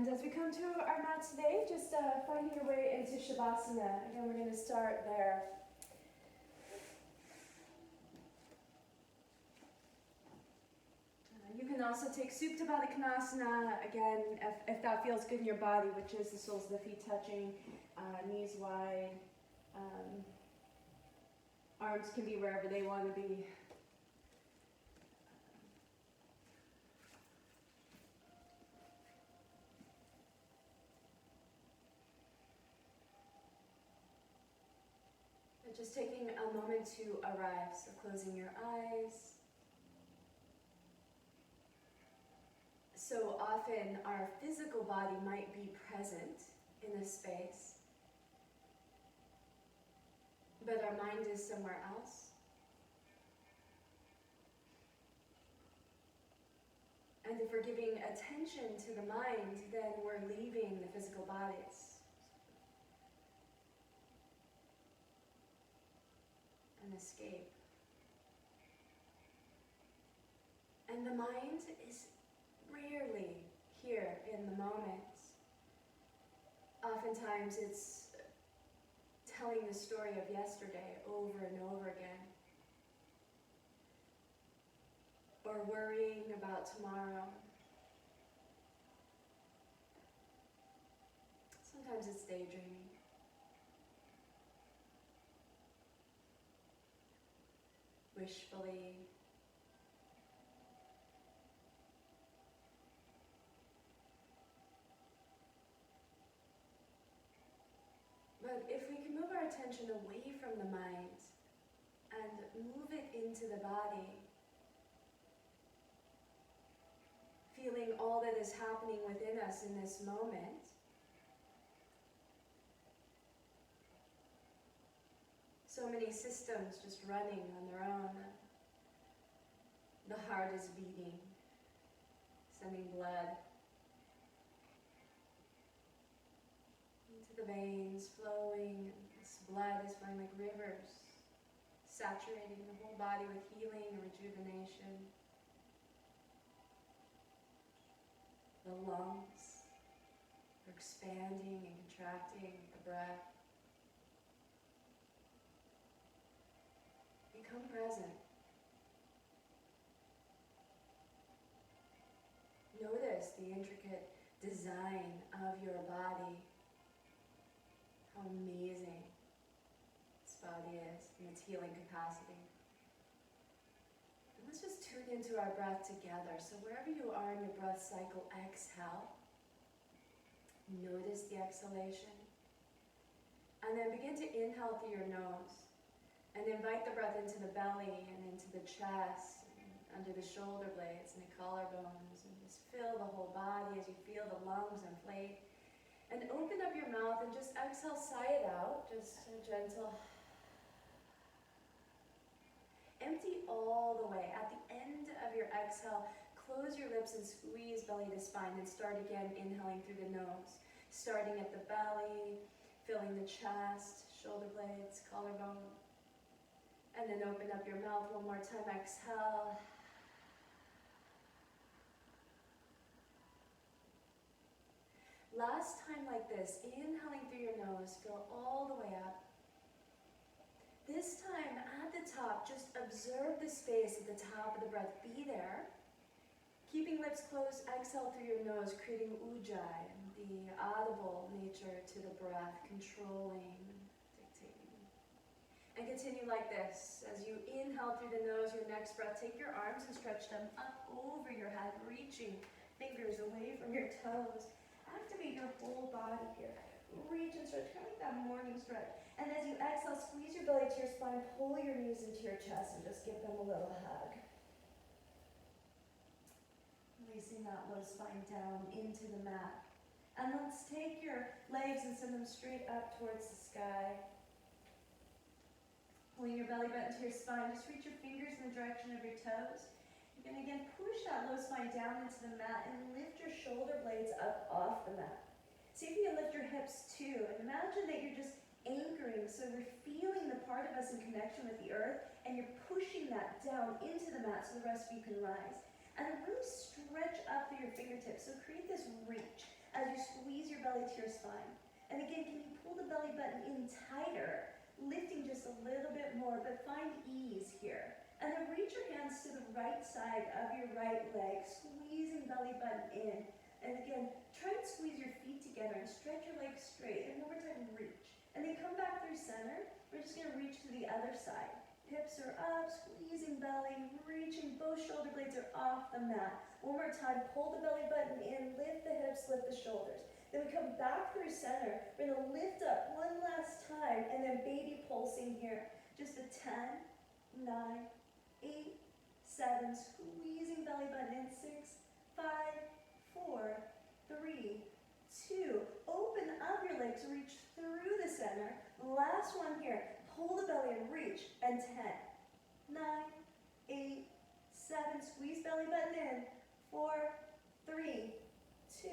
And as we come to our mat today, just finding your way into Shavasana. Again, we're going to start there. You can also take Supta Baddha Konasana, again, if that feels good in your body, which is the soles of the feet touching, knees wide. Arms can be wherever they want to be. But just taking a moment to arrive, so closing your eyes. So often our physical body might be present in a space, but our mind is somewhere else. And if we're giving attention to the mind, then we're leaving the physical bodies. An escape. And the mind is rarely here in the moment. Oftentimes it's telling the story of yesterday over and over again. Or worrying about tomorrow. Sometimes it's daydreaming. Wishfully. But if we can move our attention away from the mind and move it into the body, feeling all that is happening within us in this moment, so many systems just running on their own. The heart is beating, sending blood into the veins, flowing. This blood is flowing like rivers, saturating the whole body with healing and rejuvenation. The lungs are expanding and contracting with the breath. Become present. Notice the intricate design of your body. How amazing this body is and its healing capacity. And let's just tune into our breath together. So wherever you are in your breath cycle, exhale. Notice the exhalation. And then begin to inhale through your nose. And invite the breath into the belly and into the chest, and under the shoulder blades and the collarbones. And just fill the whole body as you feel the lungs inflate. And open up your mouth and just exhale, sigh it out. Just a gentle. Empty all the way. At the end of your exhale, close your lips and squeeze belly to spine. And start again, inhaling through the nose. Starting at the belly, filling the chest, shoulder blades, collarbone. And then open up your mouth one more time, exhale. Last time like this, inhaling through your nose, fill all the way up. This time at the top, just observe the space at the top of the breath. Be there. Keeping lips closed, exhale through your nose, creating ujjayi, the audible nature to the breath, controlling. And continue like this. As you inhale through the nose, your next breath, take your arms and stretch them up over your head, reaching fingers away from your toes. Activate your whole body here. Reach and stretch, kind of like that morning stretch. And as you exhale, squeeze your belly to your spine, pull your knees into your chest, and just give them a little hug. Releasing that low spine down into the mat. And let's take your legs and send them straight up towards the sky. Pulling your belly button to your spine, just reach your fingers in the direction of your toes. You're going to again push that low spine down into the mat and lift your shoulder blades up off the mat. See if you can lift your hips too. And imagine that you're just anchoring, so we're feeling the part of us in connection with the earth, and you're pushing that down into the mat so the rest of you can rise. And then really stretch up through your fingertips. So create this reach. As you belly to your spine. And again, can you pull the belly button in tighter, lifting just a little bit more, but find ease here. And then reach your hands to the right side of your right leg, squeezing belly button in. And again, try and squeeze your feet together and stretch your legs straight. And one more time, reach. And then come back through center. We're just going to reach to the other side. Hips are up, squeezing belly, reaching. Both shoulder blades are off the mat. One more time, pull the belly button in, lift the hips, lift the shoulders. Then we come back through center. We're going to lift up one last time, and then baby pulsing here. Just a 10, 9, 8, 7, squeezing belly button in, 6, 5, 4, 3, 2. Open up your legs, reach through the center. Last one here. Pull the belly and reach, and 10, 9, 8, 7, squeeze belly button in, 4, 3, 2,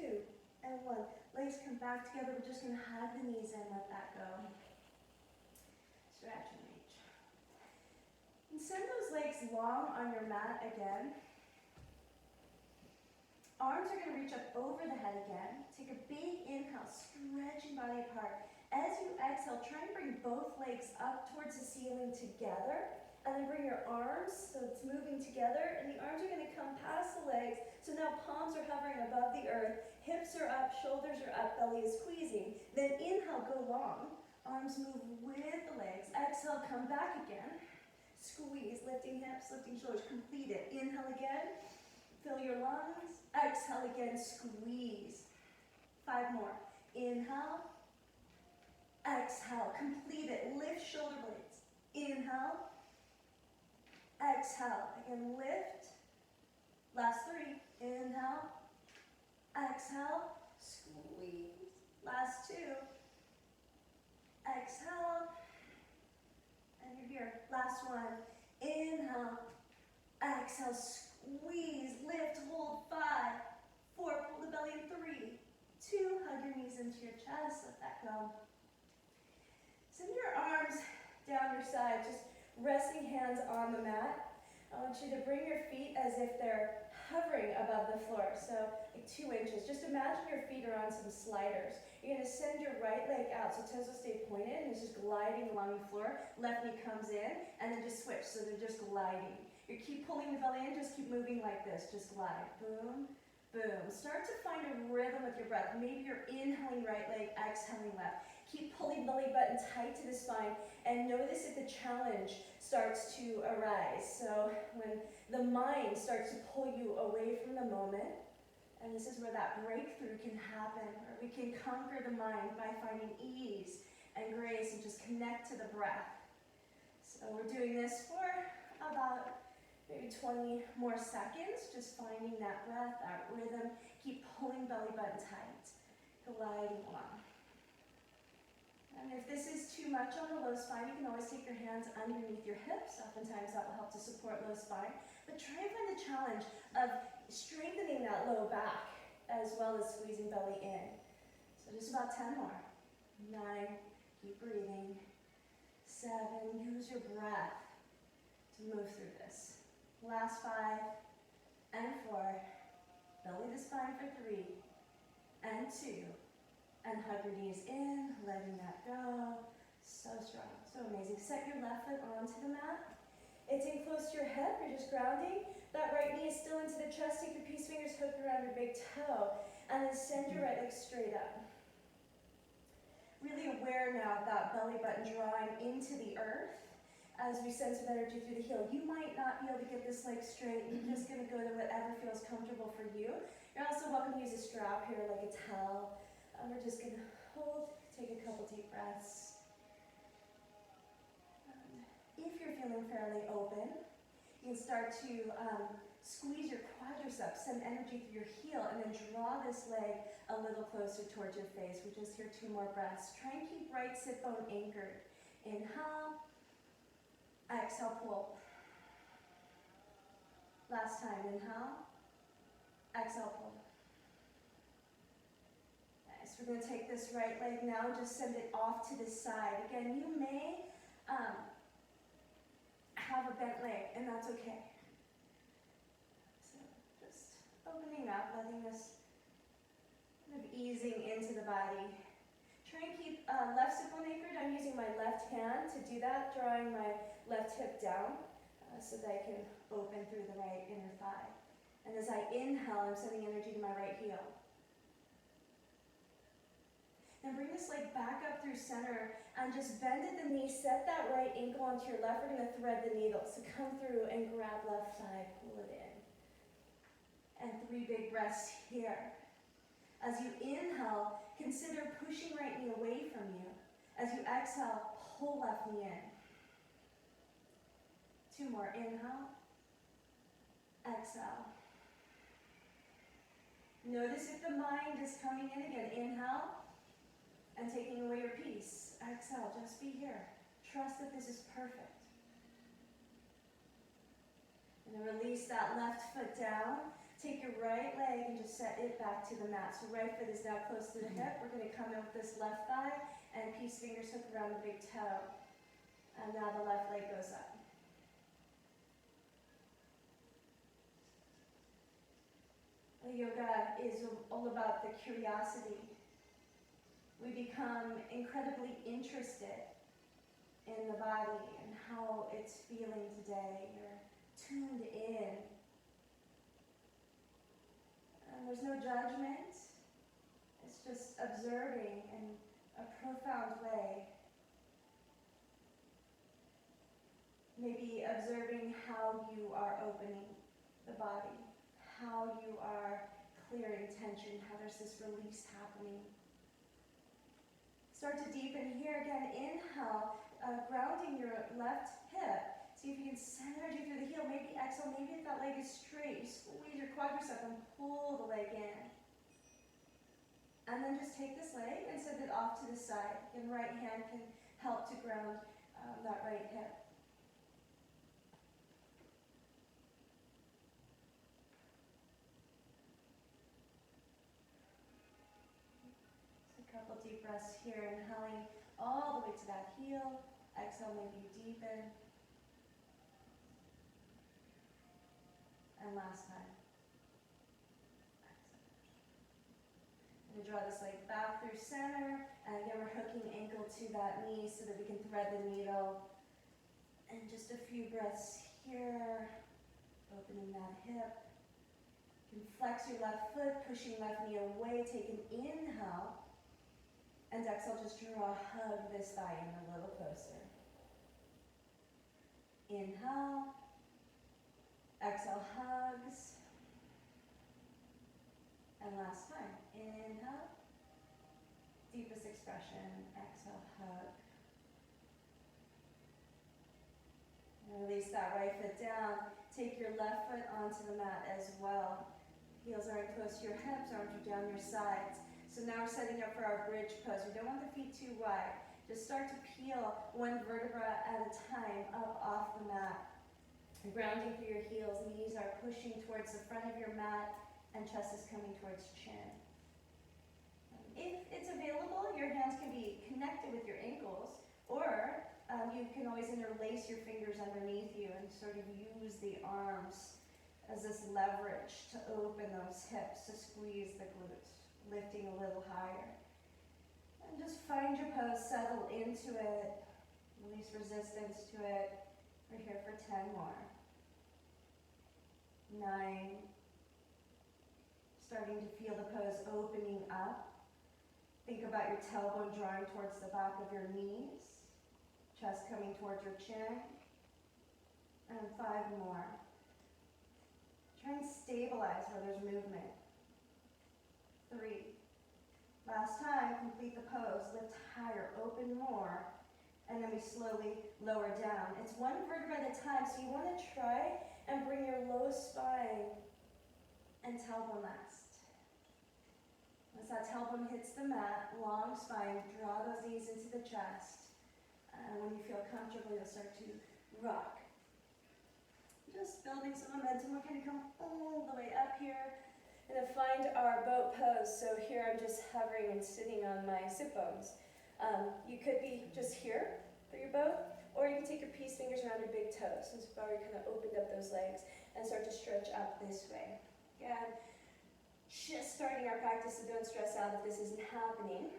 and 1. Legs come back together. We're just going to hug the knees and let that go. Stretch and reach. And send those legs long on your mat again. Arms are going to reach up over the head again. Take a big inhale, stretching body apart. As you exhale, try and bring both legs up towards the ceiling together. And then bring your arms, so it's moving together. And the arms are going to come past the legs. So now palms are hovering above the earth. Hips are up, shoulders are up, belly is squeezing. Then inhale, go long. Arms move with the legs. Exhale, come back again. Squeeze, lifting hips, lifting shoulders. Complete it. Inhale again. Fill your lungs. Exhale again, squeeze. 5 more. Inhale. Exhale, complete it. Lift shoulder blades. Inhale. Exhale, again lift. Last 3. Inhale. Exhale. Squeeze. Last 2. Exhale. And you're here. Last one. Inhale. Exhale. Squeeze. Lift. Hold. 5, 4. Pull the belly in. 3, 2. Hug your knees into your chest. Let that go. Send your arms down your side, just resting hands on the mat. I want you to bring your feet as if they're hovering above the floor, so like 2 inches. Just imagine your feet are on some sliders. You're going to send your right leg out, so toes will stay pointed, and it's just gliding along the floor. Left knee comes in, and then just switch, so they're just gliding. You keep pulling the belly in, just keep moving like this. Just glide. Boom, boom. Start to find a rhythm with your breath. Maybe you're inhaling right leg, exhaling left. Keep pulling belly button tight to the spine, and notice if the challenge starts to arise. So when the mind starts to pull you away from the moment, and this is where that breakthrough can happen, where we can conquer the mind by finding ease and grace and just connect to the breath. So we're doing this for about maybe 20 more seconds, just finding that breath, that rhythm. Keep pulling belly button tight, gliding along. And if this is too much on the low spine, you can always take your hands underneath your hips. Oftentimes that will help to support low spine. But try and find the challenge of strengthening that low back as well as squeezing belly in. So just about 10 more. 9, keep breathing. 7, use your breath to move through this. Last 5 and 4. Belly to spine for 3 and 2. And hug your knees in, letting that go. So strong, so amazing. Set your left foot onto the mat. It's in close to your hip, you're just grounding. That right knee is still into the chest. Take your peace fingers, hook around your big toe. And then send your right leg straight up. Really aware now of that belly button drawing into the earth as we send some energy through the heel. You might not be able to get this leg straight. You're just going to go to whatever feels comfortable for you. You're also welcome to use a strap here like a towel. We're just going to hold, take a couple deep breaths. If you're feeling fairly open, you can start to squeeze your quadriceps, send energy through your heel, and then draw this leg a little closer towards your face. We just hear 2 more breaths. Try and keep right sit bone anchored. Inhale, exhale, pull. Last time, inhale, exhale, pull. We're going to take this right leg now and just send it off to the side. Again, you may have a bent leg, and that's okay. So just opening up, letting this kind of ease squeezing into the body. Try and keep left supine anchored. I'm using my left hand to do that, drawing my left hip down so that I can open through the right inner thigh. And as I inhale, I'm sending energy to my right heel. And bring this leg back up through center and just bend at the knee. Set that right ankle onto your left. We're going to thread the needle. So come through and grab left thigh, pull it in. And 3 big breaths here. As you inhale, consider pushing right knee away from you. As you exhale, pull left knee in. 2 more. Inhale. Exhale. Notice if the mind is coming in again. Inhale. And taking away your peace. Exhale, just be here. Trust that this is perfect. And then release that left foot down. Take your right leg and just set it back to the mat. So right foot is now close to the hip. We're going to come in with this left thigh and peace fingers hook around the big toe. And now the left leg goes up. Yoga is all about the curiosity. We become incredibly interested in the body and how it's feeling today. You're tuned in. And there's no judgment. It's just observing in a profound way. Maybe observing how you are opening the body, how you are clearing tension, how there's this release happening. Start to deepen here again. Inhale, grounding your left hip. See if you can send energy through the heel. Maybe exhale, maybe if that leg is straight, you squeeze your quadricep and pull the leg in. And then just take this leg and send it off to the side. Your right hand can help to ground that right hip. Couple deep breaths here, inhaling all the way to that heel. Exhale, maybe deepen. And last time. Exhale. I'm going to draw this leg back through center. And again, we're hooking ankle to that knee so that we can thread the needle. And just a few breaths here. Opening that hip. You can flex your left foot, pushing left knee away. Take an inhale. And exhale, just hug this thigh in a little closer. Inhale. Exhale, hugs. And last time. Inhale. Deepest expression. Exhale, hug. And release that right foot down. Take your left foot onto the mat as well. Heels are in close to your hips, arms are down your sides. So now we're setting up for our bridge pose. We don't want the feet too wide. Just start to peel one vertebra at a time up off the mat. Grounding through your heels, knees are pushing towards the front of your mat and chest is coming towards chin. If it's available, your hands can be connected with your ankles, or you can always interlace your fingers underneath you and sort of use the arms as this leverage to open those hips, to squeeze the glutes. Lifting a little higher. And just find your pose, settle into it, release resistance to it. We're here for 10 more. 9. Starting to feel the pose opening up. Think about your tailbone drawing towards the back of your knees. Chest coming towards your chin. And 5 more. Try and stabilize where there's movement. 3. Last time, complete the pose. Lift higher, open more, and then we slowly lower down. It's one vertebra at a time, so you want to try and bring your low spine and tailbone last. As that tailbone hits the mat, long spine, draw those knees into the chest. And when you feel comfortable, you'll start to rock. Just building some momentum. We're going to come all the way up here. And then find our boat pose. So here I'm just hovering and sitting on my sit bones. You could be just here for your boat, or you can take your peace fingers around your big toes. So far we kind of opened up those legs and start to stretch up this way. Again, just starting our practice, so don't stress out if this isn't happening.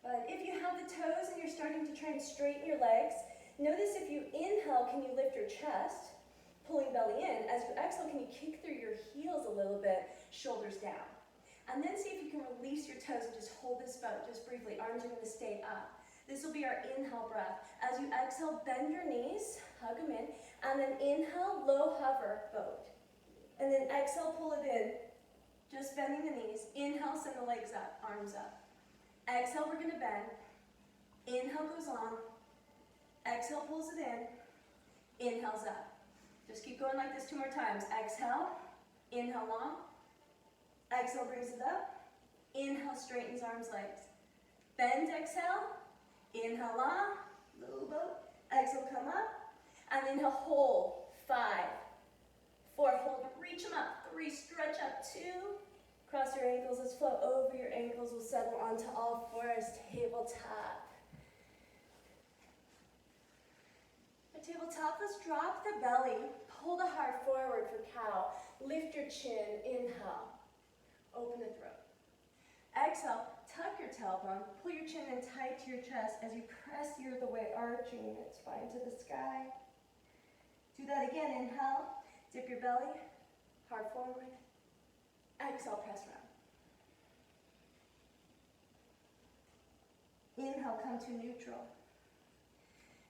But if you have the toes and you're starting to try and straighten your legs, notice if you inhale, can you lift your chest, pulling belly in. As you exhale, can you kick through your heels a little bit, shoulders down. And then see if you can release your toes and just hold this boat just briefly. Arms are going to stay up. This will be our inhale breath. As you exhale, bend your knees, hug them in, and then inhale, low hover boat. And then exhale, pull it in, just bending the knees. Inhale, send the legs up, arms up. Exhale, we're going to bend. Inhale goes on. Exhale pulls it in. Inhales up. Just keep going like this 2 more times. Exhale, inhale long. Exhale brings it up. Inhale straightens arms, legs. Bend, exhale. Inhale long, little boat. Exhale, come up. And inhale, hold. 5, 4, hold. Reach them up. 3, stretch up. 2. Cross your ankles. Let's flow over your ankles. We'll settle onto all fours. Tabletop. A tabletop, let's drop the belly. Pull the heart forward for cow. Lift your chin. Inhale. Open the throat. Exhale, tuck your tailbone, pull your chin in tight to your chest as you press the way, arching your spine to the sky. Do that again. Inhale, dip your belly, heart forward. Exhale, press round. Inhale, come to neutral.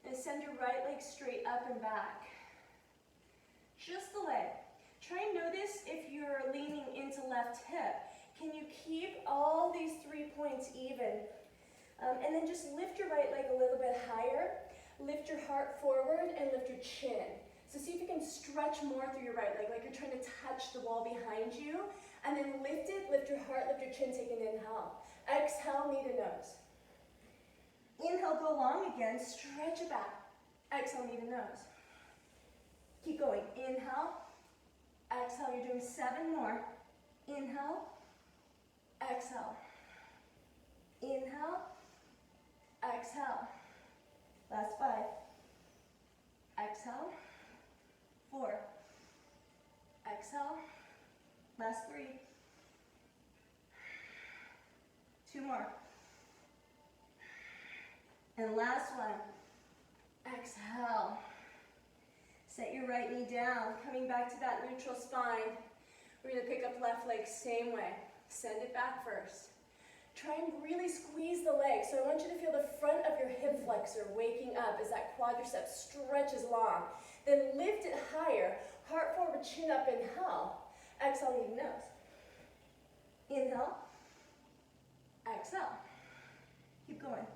And send your right leg straight up and back. Just the leg. Try and notice if you're leaning into left hip. Can you keep all these 3 points even? And then just lift your right leg a little bit higher. Lift your heart forward and lift your chin. So see if you can stretch more through your right leg, like you're trying to touch the wall behind you. And then lift it, lift your heart, lift your chin, take an inhale. Exhale, knee to nose. Inhale, go long again, stretch it back. Exhale, knee to nose. Keep going. Inhale. Exhale, you're doing 7 more. Inhale. Exhale. Inhale. Exhale. Last 5. Exhale. 4. Exhale. Last 3. 2 more. And last one. Exhale. Set your right knee down, coming back to that neutral spine. We're going to pick up left leg same way. Send it back first. Try and really squeeze the leg. So I want you to feel the front of your hip flexor waking up as that quadricep stretches long. Then lift it higher. Heart forward, chin up, inhale. Exhale, knee to nose. Inhale. Exhale. Keep going.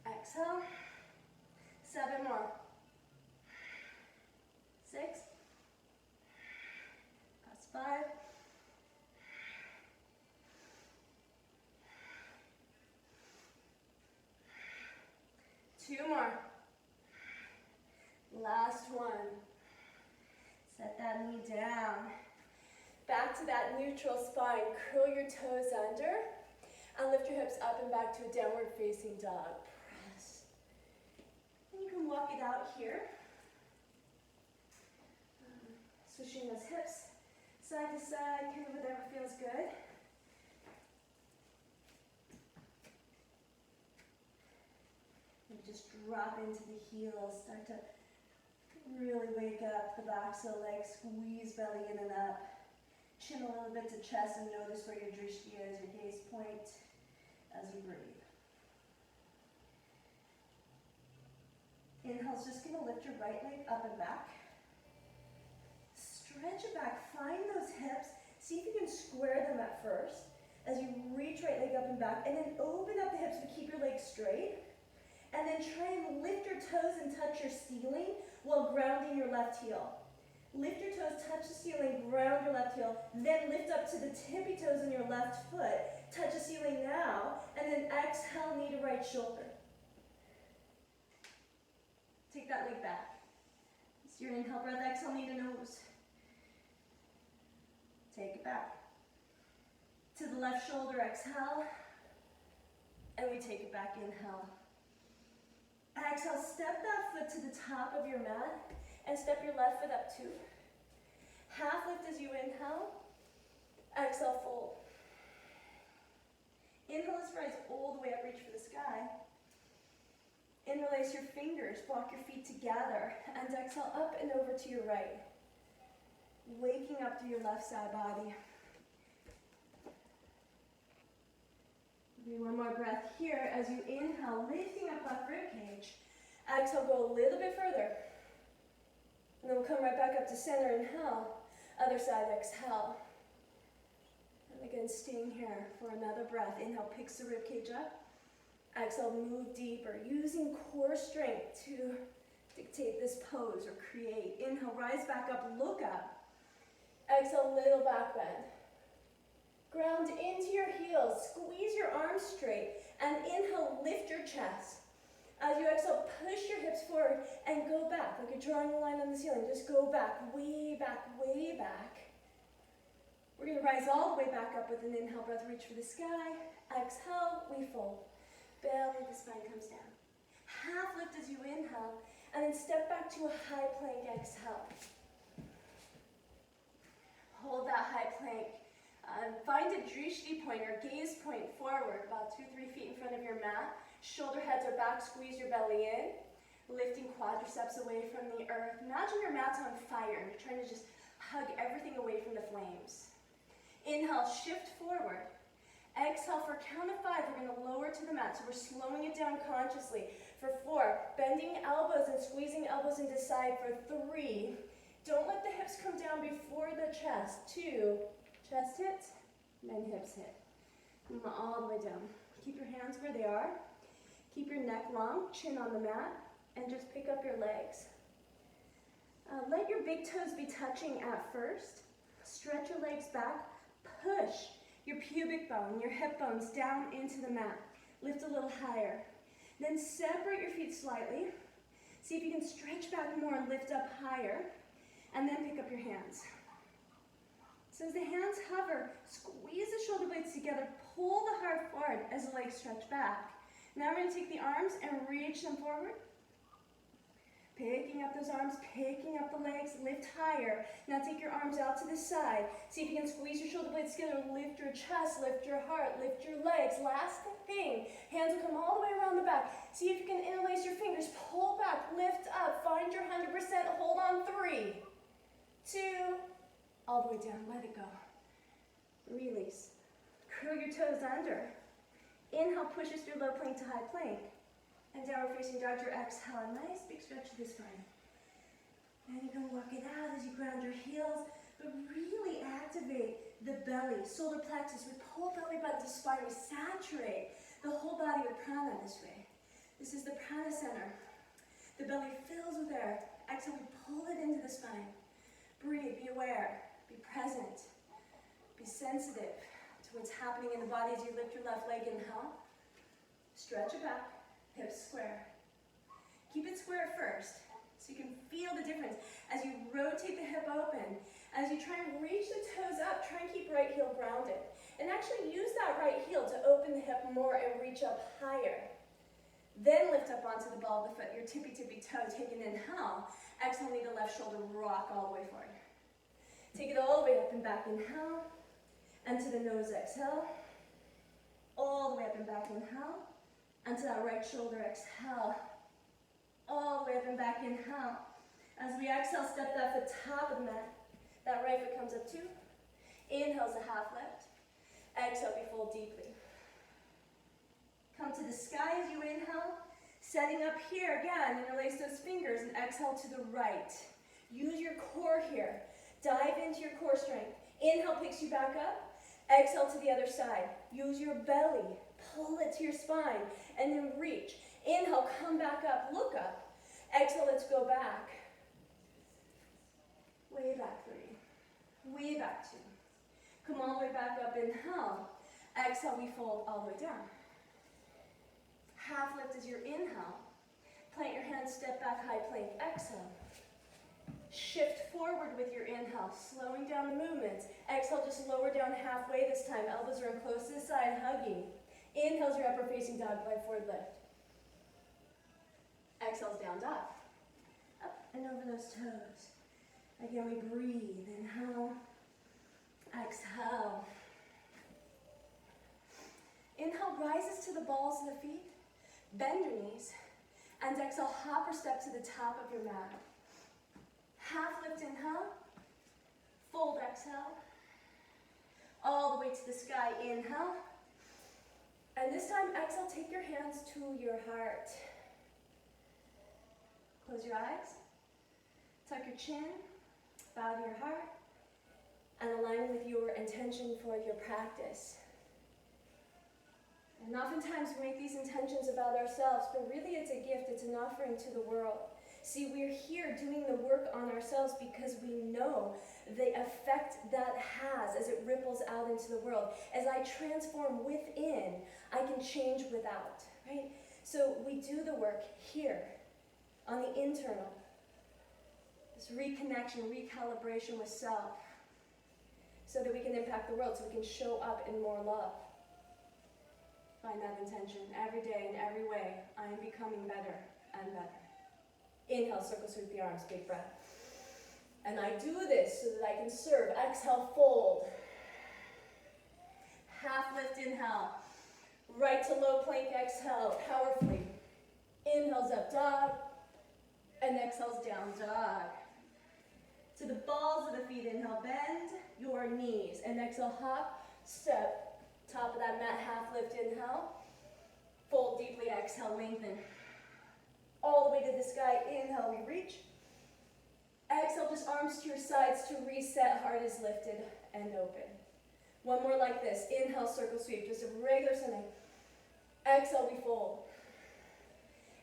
Exhale. 7 more. 6. That's 5. 2 more. Last one. Set that knee down. Back to that neutral spine. Curl your toes under and lift your hips up and back to a downward facing dog. Press. And you can walk it out here. Swishing those hips side to side, kind of whatever feels good. And just drop into the heels, start to really wake up the backs of the legs, squeeze belly in and up. Chin a little bit to chest and notice where your drishti is, your gaze point as you breathe. Inhale's just going to lift your right leg up and back. Stretch it back, find those hips, see if you can square them at first as you reach right leg up and back, and then open up the hips but keep your legs straight. And then try and lift your toes and touch your ceiling while grounding your left heel. Lift your toes, touch the ceiling, ground your left heel, then lift up to the tippy toes in your left foot, touch the ceiling now, and then exhale, knee to right shoulder. Take that leg back. It's your inhale breath, exhale, knee to nose. Take it back. To the left shoulder, exhale, and we take it back, inhale. Exhale, step that foot to the top of your mat and step your left foot up too. Half lift as you inhale. Exhale, fold. Inhale, let's rise all the way up, reach for the sky. Interlace your fingers, walk your feet together, and exhale up and over to your right. Waking up through your left side body. Do one more breath here as you inhale, lifting up left rib cage. Exhale, go a little bit further. And then we'll come right back up to center, inhale. Other side, exhale. And again, staying here for another breath. Inhale, picks the rib cage up. Exhale, move deeper, using core strength to dictate this pose or create. Inhale, rise back up, look up. Exhale, little back bend. Ground into your heels, squeeze your arms straight, and inhale, lift your chest. As you exhale, push your hips forward and go back, like you're drawing a line on the ceiling. Just go back, way back, way back. We're gonna rise all the way back up with an inhale breath, reach for the sky. Exhale, we fold. Belly, the spine comes down. Half lift as you inhale, and then step back to a high plank, exhale. Hold that high plank. Find a drishti point or gaze point forward, about 2-3 feet in front of your mat. Shoulder heads are back, squeeze your belly in. Lifting quadriceps away from the earth. Imagine your mat's on fire and you're trying to just hug everything away from the flames. Inhale, shift forward. Exhale, for a count of 5, we're going to lower to the mat. So we're slowing it down consciously. For 4, bending elbows and squeezing elbows into side. For 3, don't let the hips come down before the chest. 2, chest hits, then hips hit. Come all the way down. Keep your hands where they are. Keep your neck long, chin on the mat, and just pick up your legs. Let your big toes be touching at first. Stretch your legs back. Push your pubic bone, your hip bones down into the mat. Lift a little higher. Then separate your feet slightly. See if you can stretch back more and lift up higher. And then pick up your hands. So as the hands hover, squeeze the shoulder blades together. Pull the heart forward as the legs stretch back. Now we're going to take the arms and reach them forward. Picking up those arms, picking up the legs, lift higher. Now take your arms out to the side. See if you can squeeze your shoulder blades together, lift your chest, lift your heart, lift your legs. Last thing, hands will come all the way around the back. See if you can interlace your fingers, pull back, lift up, find your 100%, hold on. 3, 2, all the way down, let it go. Release. Curl your toes under. Inhale, pushes through low plank to high plank. And downward facing dog, your exhale, a nice big stretch of the spine. And you can work it out as you ground your heels, but really activate the belly, solar plexus. We pull belly button to spine, we saturate the whole body with prana this way. This is the prana center. The belly fills with air. Exhale, we pull it into the spine. Breathe, be aware, be present, be sensitive to what's happening in the body as you lift your left leg. Inhale, stretch it back. Hips square. Keep it square first so you can feel the difference. As you rotate the hip open, as you try and reach the toes up, try and keep right heel grounded. And actually use that right heel to open the hip more and reach up higher. Then lift up onto the ball of the foot, your tippy toe. Take an inhale. Exhale, knee to left shoulder, rock all the way forward. Take it all the way up and back, inhale. And to the nose, exhale. All the way up and back, inhale. Onto that right shoulder, exhale. All the way up and back, inhale. As we exhale, step that foot top of the mat. That right foot comes up 2. Inhale's a half lift. Exhale, we fold deeply. Come to the sky as you inhale. Setting up here, again, interlace those fingers and exhale to the right. Use your core here. Dive into your core strength. Inhale picks you back up. Exhale to the other side. Use your belly. Pull it to your spine, and then reach. Inhale, come back up, look up. Exhale, let's go back. Way back 3. Way back 2. Come all the way back up, inhale. Exhale, we fold all the way down. Half lift as your inhale. Plant your hands, step back, high plank, exhale. Shift forward with your inhale, slowing down the movements. Exhale, just lower down halfway this time. Elbows are in close to the side, hugging. Inhale's your upper facing dog, leg forward lift. Exhale's down dog. Up and over those toes. Again, we breathe. Inhale. Exhale. rises to the balls of the feet. Bend your knees. And exhale, hop or step to the top of your mat. Half lift, inhale. Fold, exhale. All the way to the sky, inhale. And this time, exhale, take your hands to your heart. Close your eyes. Tuck your chin. Bow to your heart. And align with your intention for your practice. And oftentimes we make these intentions about ourselves, but really it's a gift, it's an offering to the world. See, we're here doing the work on ourselves because we know the effect that has as it ripples out into the world. As I transform within, I can change without, right? So we do the work here on the internal. This reconnection, recalibration with self, so that we can impact the world, so we can show up in more love. Find that intention every day in every way. I am becoming better and better. Inhale, circle sweep the arms, big breath. And I do this so that I can serve. Exhale, fold. Half lift, inhale. Right to low plank, exhale, powerfully. Inhales up, dog. And exhales down, dog. To the balls of the feet, inhale, bend your knees. And exhale, hop, step. Top of that mat, half lift, inhale. Fold deeply, exhale, lengthen. All the way to the sky, inhale, we reach. Exhale, just arms to your sides to reset, heart is lifted and open. One more like this, inhale, circle sweep, just a regular sending. Exhale, we fold.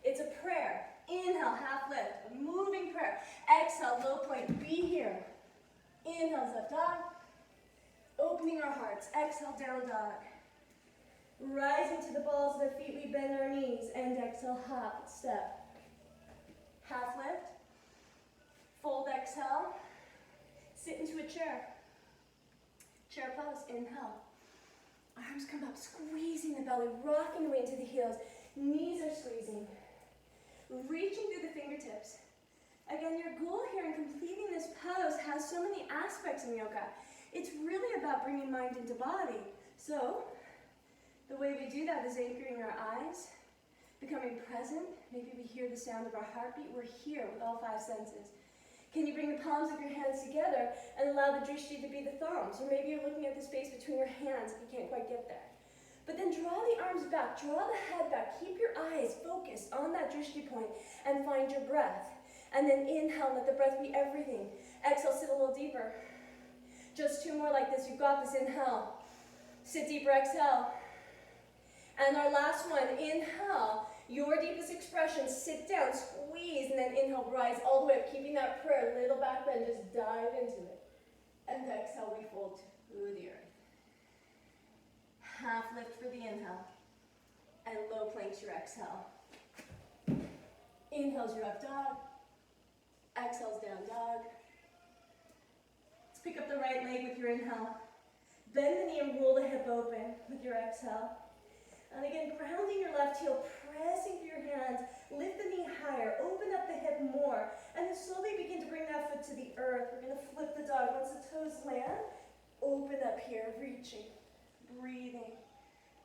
It's a prayer. Inhale, half lift, a moving prayer. Exhale, low plank, be here. Inhales up, dog. Opening our hearts, exhale, down dog. Rising to the balls of the feet, we bend our knees, and exhale, hop, step. Half lift, fold, exhale, sit into a chair. Chair pose, inhale. Arms come up, squeezing the belly, rocking away into the heels. Knees are squeezing. Reaching through the fingertips. Again, your goal here in completing this pose has so many aspects in yoga. It's really about bringing mind into body. So, the way we do that is anchoring our eyes, becoming present. Maybe we hear the sound of our heartbeat. We're here with all five senses. Can you bring the palms of your hands together and allow the drishti to be the thumbs? Or maybe you're looking at the space between your hands if you can't quite get there. But then draw the arms back, draw the head back. Keep your eyes focused on that drishti point and find your breath. And then inhale, let the breath be everything. Exhale, sit a little deeper. Just two more like this. You've got this. Inhale. Sit deeper. Exhale. And our last one. Inhale. Your deepest expression. Sit down. Squeeze. And then inhale. Rise all the way up. Keeping that prayer. Little back bend. Just dive into it. And exhale. We fold to the earth. Half lift for the inhale. And low planks your exhale. Inhales your up dog. Exhales down dog. Pick up the right leg with your inhale. Bend the knee and roll the hip open with your exhale. And again, grounding your left heel, pressing through your hands. Lift the knee higher. Open up the hip more. And then slowly begin to bring that foot to the earth. We're going to flip the dog. Once the toes land, open up here, reaching, breathing.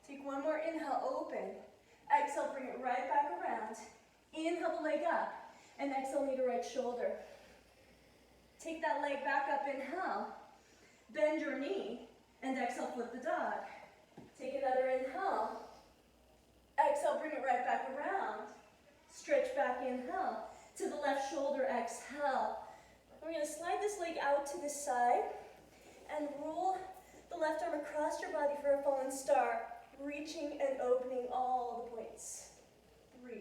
Take one more inhale, open. Exhale, bring it right back around. Inhale the leg up. And exhale, knee to right shoulder. Take that leg back up, inhale. Bend your knee, and exhale, flip the dog. Take another inhale. Exhale, bring it right back around. Stretch back, inhale. To the left shoulder, exhale. We're going to slide this leg out to the side and roll the left arm across your body for a fallen star, reaching and opening all the points. Breathe.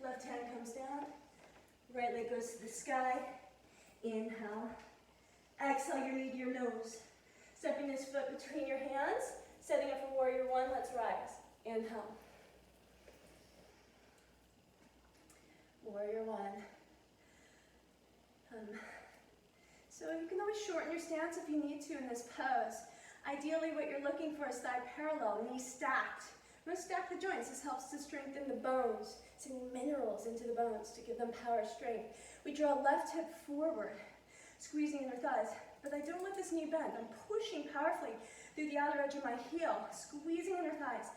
Left hand comes down. Right leg goes to the sky. Inhale. Exhale your knee to your nose. Stepping this foot between your hands. Setting up for warrior one. Let's rise. Inhale. Warrior one. So you can always shorten your stance if you need to in this pose. Ideally what you're looking for is thigh parallel, knee stacked. We're going to stack the joints. This helps to strengthen the bones, sending minerals into the bones to give them power, strength. We draw left hip forward, squeezing in our thighs. but I don't let this knee bend. I'm pushing powerfully through the outer edge of my heel, squeezing inner thighs.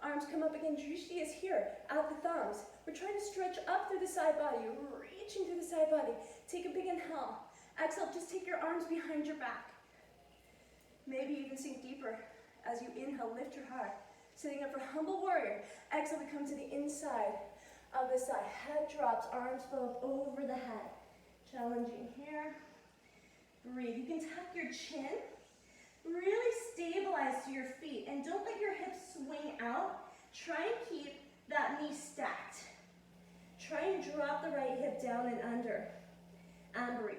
Arms come up again. Drishti is here, at the thumbs. We're trying to stretch up through the side body, reaching through the side body. Take a big inhale. Exhale, just take your arms behind your back. Maybe even sink deeper. As you inhale, lift your heart. Sitting up for humble warrior. Exhale, we come to the inside of the side. Head drops, arms flow up over the head. Challenging here. Breathe. You can tuck your chin. Really stabilize to your feet. And don't let your hips swing out. Try and keep that knee stacked. Try and drop the right hip down and under. And breathe.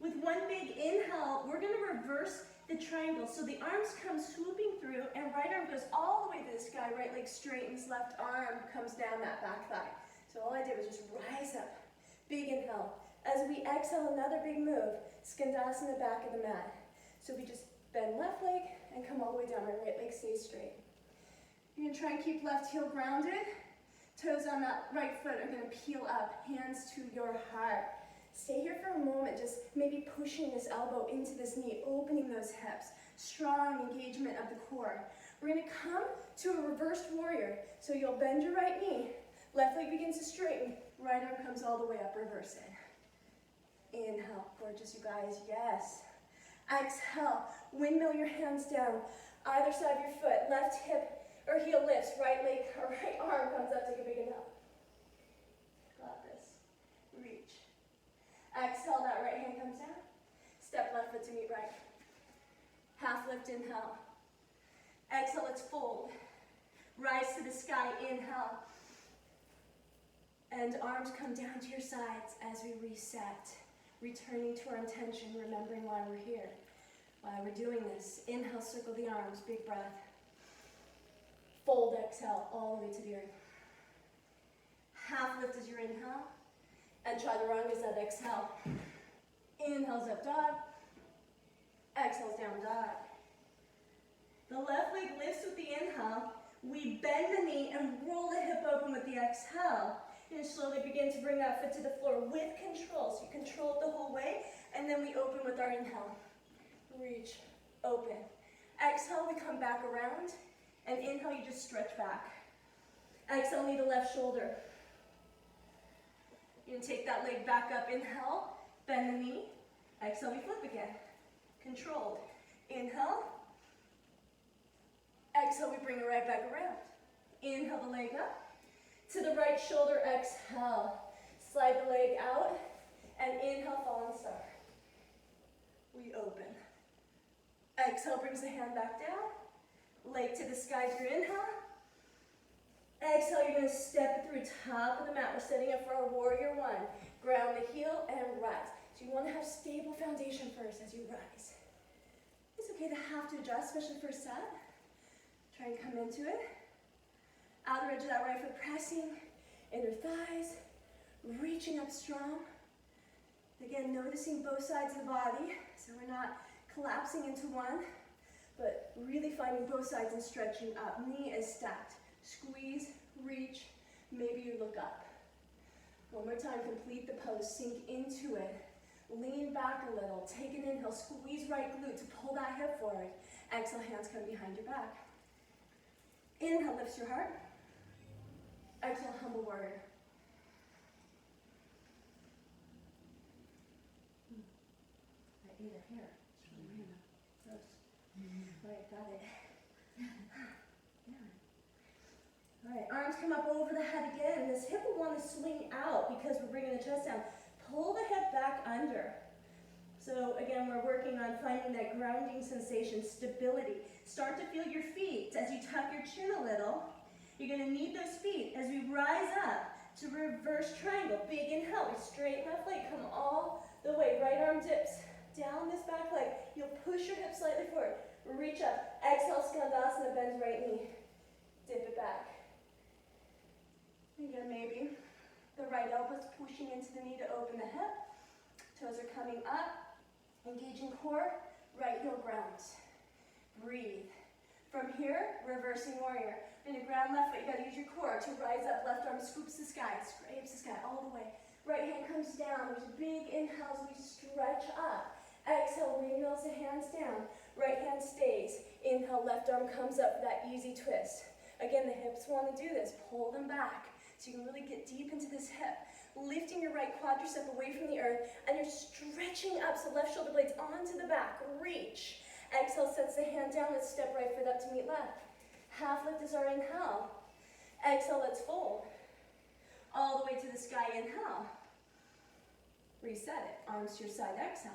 With one big inhale, we're going to reverse the triangle. So the arms come swooping through, and right arm goes all the way to the sky. Right leg straightens, left arm comes down that back thigh. So all I did was just rise up. Big inhale. As we exhale, another big move. Skandasana, back of the mat. So we just bend left leg and come all the way down. My right leg stays straight. You're going to try and keep left heel grounded. Toes on that right foot are going to peel up. Hands to your heart. Stay here for a moment, just maybe pushing this elbow into this knee, opening those hips. Strong engagement of the core. We're going to come to a reversed warrior. So you'll bend your right knee. Left leg begins to straighten. Right arm comes all the way up, reverse it. Inhale, gorgeous you guys, yes. Exhale, windmill your hands down. Either side of your foot, left hip or heel lifts, right leg or right arm comes up, take a big inhale. Got this, reach. Exhale, that right hand comes down. Step left foot to meet right. Half lift, inhale. Exhale, let's fold. Rise to the sky, inhale. And arms come down to your sides as we reset. Returning to our intention, remembering why we're here, why we're doing this. Inhale, circle the arms, big breath. Fold, exhale, all the way to the earth. Half lift as your inhale. And chaturanga is that exhale. Inhales up dog. Exhales down dog. The left leg lifts with the inhale. We bend the knee and roll the hip open with the exhale. And slowly begin to bring that foot to the floor with control. So you control it the whole way. And then we open with our inhale. Reach, open. Exhale, we come back around. And inhale, you just stretch back. Exhale, knee to left shoulder. You can take that leg back up. Inhale, bend the knee. Exhale, we flip again. Controlled. Inhale. Exhale, we bring it right back around. Inhale the leg up. To the right shoulder, exhale. Slide the leg out. And inhale, fallen star. We open. Exhale brings the hand back down. Leg to the sky through inhale. Exhale, you're going to step through top of the mat. We're setting up for our warrior one. Ground the heel and rise. So you want to have stable foundation first as you rise. It's okay to have to adjust, especially first set. Try and come into it. Outer edge of that right foot pressing. Inner thighs. Reaching up strong. Again, noticing both sides of the body. So we're not collapsing into one, but really finding both sides and stretching up. Knee is stacked. Squeeze, reach, maybe you look up. One more time, complete the pose, sink into it. Lean back a little, take an inhale, squeeze right glute to pull that hip forward. Exhale, hands come behind your back. Inhale, lifts your heart. Exhale, humble warrior. I ate it here. It's really random. Gross. Right, got it. All right, arms come up over the head again. This hip will want to swing out because we're bringing the chest down. Pull the hip back under. So again, we're working on finding that grounding sensation, stability. Start to feel your feet as you tuck your chin a little. You're going to need those feet as we rise up to reverse triangle. Big inhale, we straighten left leg, come all the way. Right arm dips down this back leg. You'll push your hip slightly forward. Reach up. Exhale, Skandasana, bend right knee. Dip it back. Again, maybe the right elbow's pushing into the knee to open the hip. Toes are coming up. Engaging core. Right heel grounds. Breathe. From here, reversing warrior. In a ground left foot, you gotta use your core to rise up. Left arm scoops the sky, scrapes the sky all the way. Right hand comes down. There's big inhales. We stretch up. Exhale, windmills the hands down. Right hand stays. Inhale, left arm comes up for that easy twist. Again, the hips want to do this. Pull them back so you can really get deep into this hip. Lifting your right quadricep away from the earth, and you're stretching up so left shoulder blades onto the back. Reach. Exhale, sets the hand down. Let's step right foot up to meet left. Half lift is our inhale. Exhale, let's fold. All the way to the sky, inhale. Reset it, arms to your side, exhale.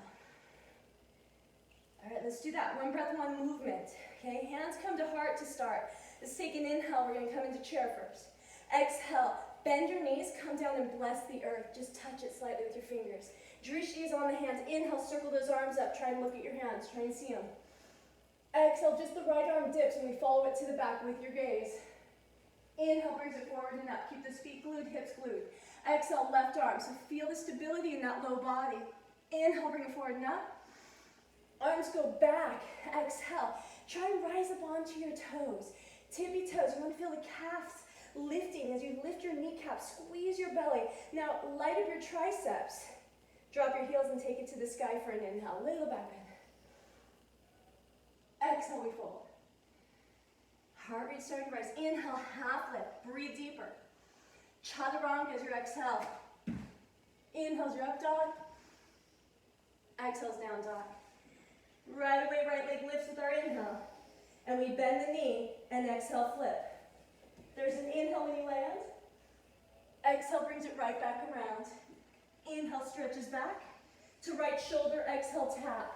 All right, let's do that. One breath, one movement. Okay, hands come to heart to start. Let's take an inhale, we're gonna come into chair first. Exhale, bend your knees, come down and bless the earth. Just touch it slightly with your fingers. Drishti is on the hands. Inhale, circle those arms up. Try and look at your hands, try and see them. Exhale, just the right arm dips and we follow it to the back with your gaze. Inhale, brings it forward and up. Keep those feet glued, hips glued. Exhale, left arm. So feel the stability in that low body. Inhale, bring it forward and up. Arms go back. Exhale. Try and rise up onto your toes. Tippy toes. You want to feel the calves lifting as you lift your kneecaps. Squeeze your belly. Now, light up your triceps. Drop your heels and take it to the sky for an inhale. Little back bend. Exhale, we fold. Heart rate starting to rise. Inhale, half lift. Breathe deeper. Chaturanga is your exhale. Inhale's your up dog. Exhale's down dog. Right away, right leg lifts with our inhale. And we bend the knee and exhale, flip. There's an inhale when you land. Exhale brings it right back around. Inhale stretches back. To right shoulder, exhale, tap.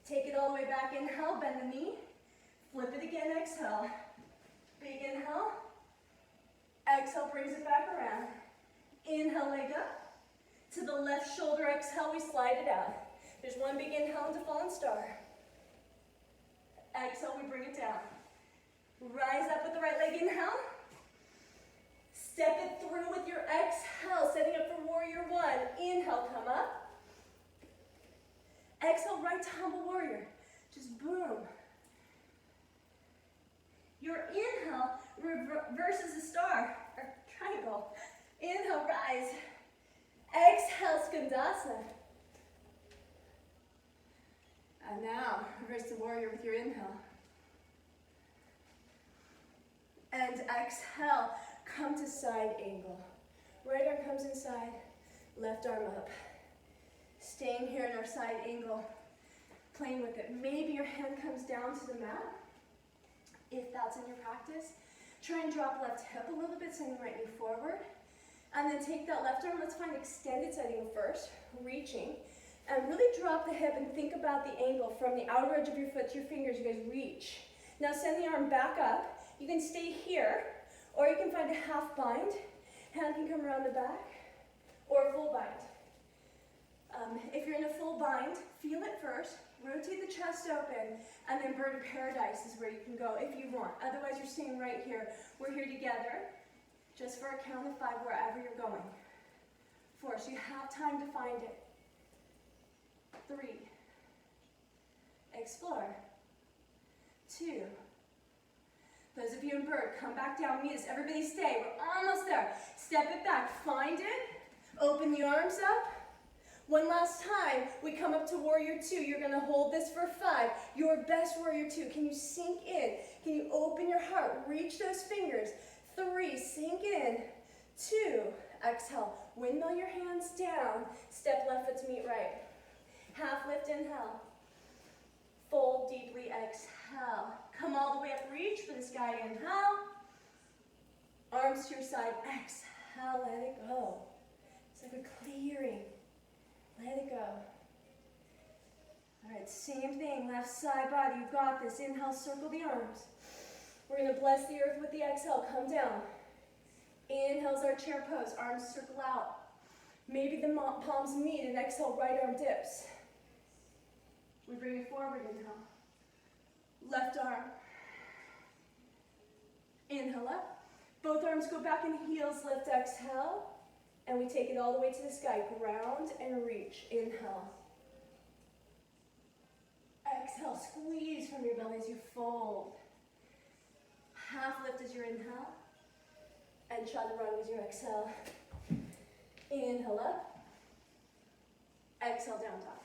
Take it all the way back. Inhale, bend the knee. Flip it again, exhale. Big inhale. Exhale brings it back around. Inhale, leg up. To the left shoulder, exhale, we slide it out. There's one big inhale into fallen star. Exhale, we bring it down. Rise up with the right leg, inhale. Step it through with your exhale, setting up for warrior one. Inhale, come up. Exhale, right tumble warrior. Just boom. Your inhale reverses the star, or triangle. Inhale, rise. Exhale, skandasana. And now, reverse the warrior with your inhale. And exhale, come to side angle. Right arm comes inside, left arm up. Staying here in our side angle, playing with it. Maybe your hand comes down to the mat, if that's in your practice. Try and drop left hip a little bit, sending right knee forward. And then take that left arm, let's find extended side angle first, reaching. And really drop the hip and think about the angle from the outer edge of your foot to your fingers. You guys reach. Now send the arm back up. You can stay here, or you can find a half bind. Hand can come around the back, or a full bind. If you're in a full bind, feel it first. Rotate the chest open, and then bird of paradise is where you can go if you want. Otherwise, you're staying right here. We're here together, just for a count of 5, wherever you're going. 4, so you have time to find it. 3, explore. 2, those of you in bird, come back down, meet us. Everybody stay, we're almost there. Step it back, find it, open the arms up. One last time, we come up to warrior 2. You're gonna hold this for 5. Your best warrior 2. Can you sink in? Can you open your heart? Reach those fingers. 3, sink in. 2, exhale. Windmill your hands down. Step left foot to meet right. Half lift, inhale. Fold deeply, exhale. Come all the way up, reach for the sky, inhale. Arms to your side, exhale, let it go. It's like a clearing. Let it go. All right, same thing, left side body, you've got this. Inhale, circle the arms. We're gonna bless the earth with the exhale, come down. Inhale's our chair pose, arms circle out. Maybe the palms meet and exhale, right arm dips. We bring it forward, inhale. Left arm. Inhale up. Both arms go back and heels lift, exhale. And we take it all the way to the sky. Ground and reach. Inhale. Exhale. Squeeze from your belly as you fold. Half lift as your inhale. And chaturanga as your exhale. Inhale up. Exhale, down dog.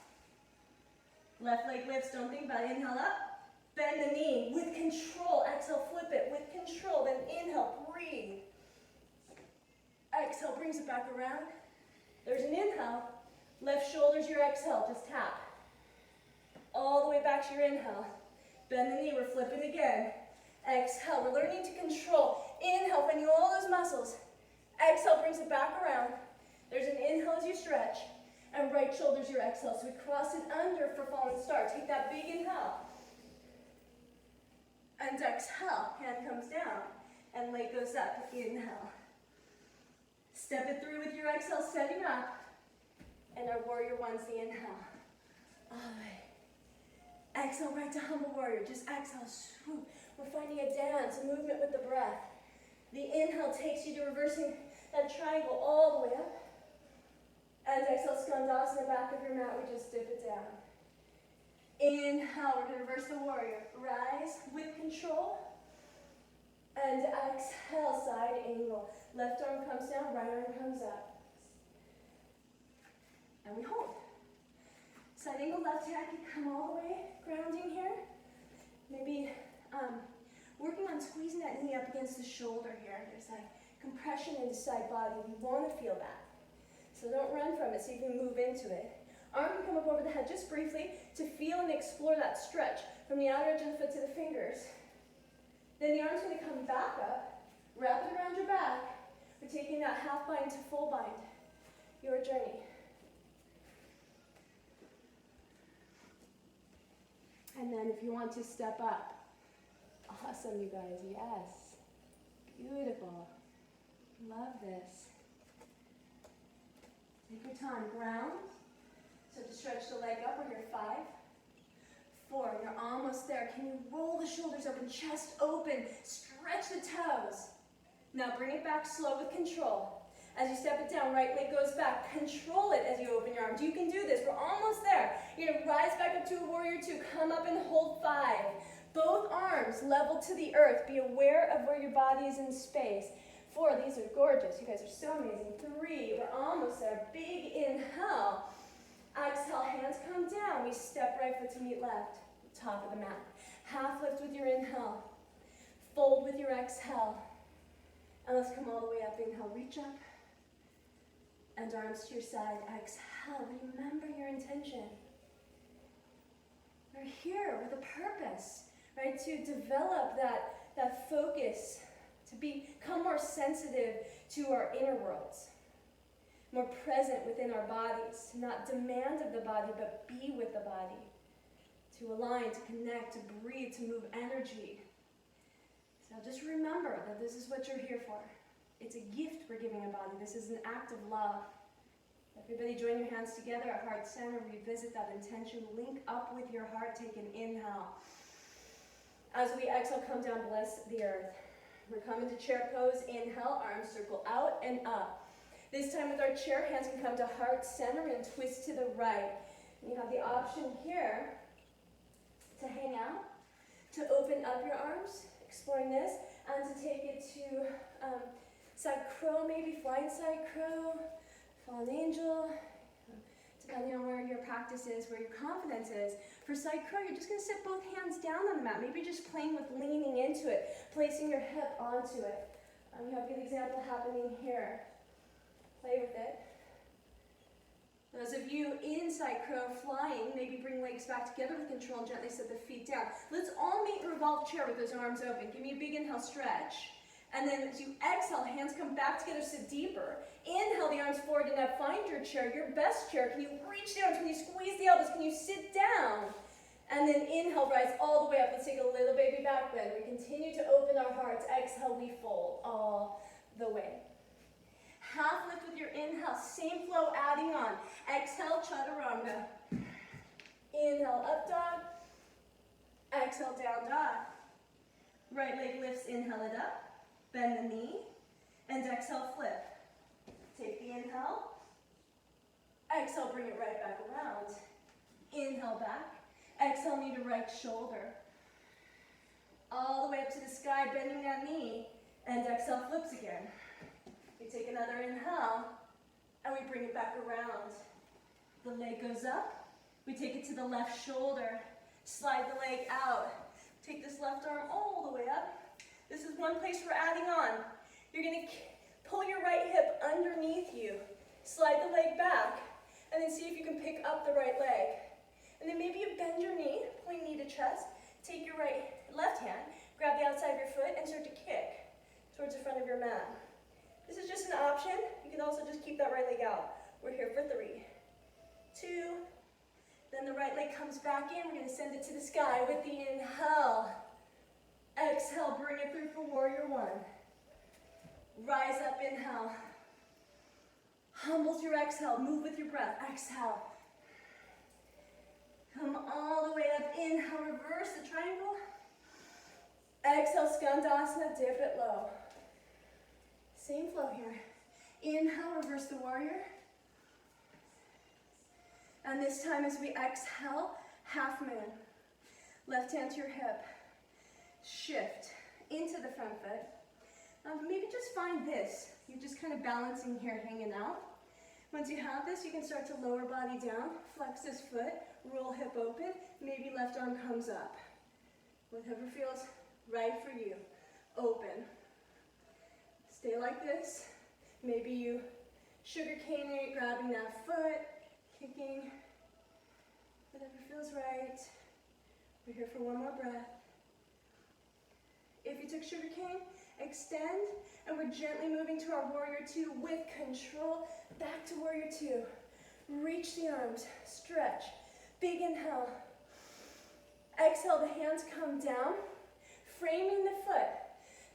Left leg lifts, don't think about it. Inhale up, bend the knee with control. Exhale, flip it with control. Then inhale, breathe. Exhale, brings it back around. There's an inhale. Left shoulder's your exhale, just tap. All the way back to your inhale. Bend the knee, we're flipping again. Exhale, we're learning to control. Inhale, finding all those muscles. Exhale, brings it back around. There's an inhale as you stretch. And right shoulder's your exhale. So we cross it under for fallen star. Take that big inhale. And exhale, hand comes down. And leg goes up, inhale. Step it through with your exhale, setting up. And our warrior one's the inhale. All the way. Exhale, right to humble warrior. Just exhale, swoop. We're finding a dance, a movement with the breath. The inhale takes you to reversing that triangle all the way up. And exhale, skandasana, back of your mat, we just dip it down. Inhale, we're going to reverse the warrior. Rise with control. And exhale, side angle. Left arm comes down, right arm comes up. And we hold. Side angle, left hand can come all the way, grounding here. Maybe working on squeezing that knee up against the shoulder here. There's like compression in the side body. We want to feel that. So don't run from it so you can move into it. Arm can come up over the head just briefly to feel and explore that stretch from the outer edge of the foot to the fingers. Then the arm's going to come back up, wrap it around your back. We're taking that half bind to full bind. Your journey. And then if you want to step up, awesome, you guys, yes. Beautiful. Love this. Take your time, ground. So to stretch the leg up, we're here, 5, 4, you're almost there. Can you roll the shoulders open, chest open, stretch the toes. Now bring it back slow with control. As you step it down, right leg goes back. Control it as you open your arms. You can do this. We're almost there. You're going to rise back up to a warrior 2. Come up and hold 5. Both arms level to the earth. Be aware of where your body is in space. 4, these are gorgeous. You guys are so amazing. 3, we're almost there. Big inhale. Exhale, hands come down. We step right foot to meet left. Top of the mat. Half lift with your inhale. Fold with your exhale. And let's come all the way up. Inhale, reach up. And arms to your side. Exhale. Remember your intention. We're here with a purpose, right? To develop that focus, to become more sensitive to our inner worlds, more present within our bodies, to not demand of the body, but be with the body, to align, to connect, to breathe, to move energy. So just remember that this is what you're here for. It's a gift we're giving a body. This is an act of love. Everybody join your hands together at heart center. Revisit that intention. Link up with your heart. Take an inhale. As we exhale, come down, bless the earth. We're coming to chair pose. Inhale, arms circle out and up. This time with our chair, hands can come to heart center and twist to the right. And you have the option here to hang out, to open up your arms, exploring this, and to take it to side crow, maybe flying side crow, fallen angel, depending on where your practice is, where your confidence is. For side crow, you're just going to sit both hands down on the mat, maybe just playing with leaning into it, placing your hip onto it. You have a good example happening here. Play with it. Those of you in side crow flying, maybe bring legs back together with control and gently set the feet down. Let's all meet in revolved chair with those arms open. Give me a big inhale, stretch. And then as you exhale, hands come back together, sit deeper. Inhale the arms forward and up. Find your chair, your best chair. Can you reach down? Can you squeeze the elbows? Can you sit down? And then inhale, rise all the way up. Let's take a little baby back bend. We continue to open our hearts. Exhale, we fold all the way. Half lift with your inhale. Same flow, adding on. Exhale, chaturanga. Inhale, up dog. Exhale, down dog. Right leg lifts, inhale it up. Bend the knee, and exhale, flip. Take the inhale. Exhale, bring it right back around. Inhale back. Exhale, knee to right shoulder. All the way up to the sky, bending that knee, and exhale, flips again. We take another inhale, and we bring it back around. The leg goes up, We take it to the left shoulder. Slide the leg out. Take this left arm all the way up. This is one place we're adding on. You're going to pull your right hip underneath you. Slide the leg back. And then see if you can pick up the right leg. And then maybe you bend your knee, point knee to chest. Take your left hand, grab the outside of your foot, and start to kick towards the front of your mat. This is just an option. You can also just keep that right leg out. We're here for 3, 2, then the right leg comes back in. We're going to send it to the sky with the inhale. Exhale, bring it through for warrior 1. Rise up, inhale. Humble through exhale, move with your breath. Exhale. Come all the way up, inhale, reverse the triangle. Exhale, skandasana, dip it low. Same flow here. Inhale, reverse the warrior. And this time as we exhale, half moon. Left hand to your hip. Shift into the front foot. Maybe just find this. You're just kind of balancing here, hanging out. Once you have this, you can start to lower body down, flex this foot, roll hip open, maybe left arm comes up. Whatever feels right for you. Open. Stay like this. Maybe you sugar cane it, grabbing that foot, kicking. Whatever feels right. We're here for one more breath. If you took sugar cane, extend, and we're gently moving to our warrior 2 with control. Back to warrior 2. Reach the arms, stretch. Big inhale. Exhale, the hands come down, framing the foot.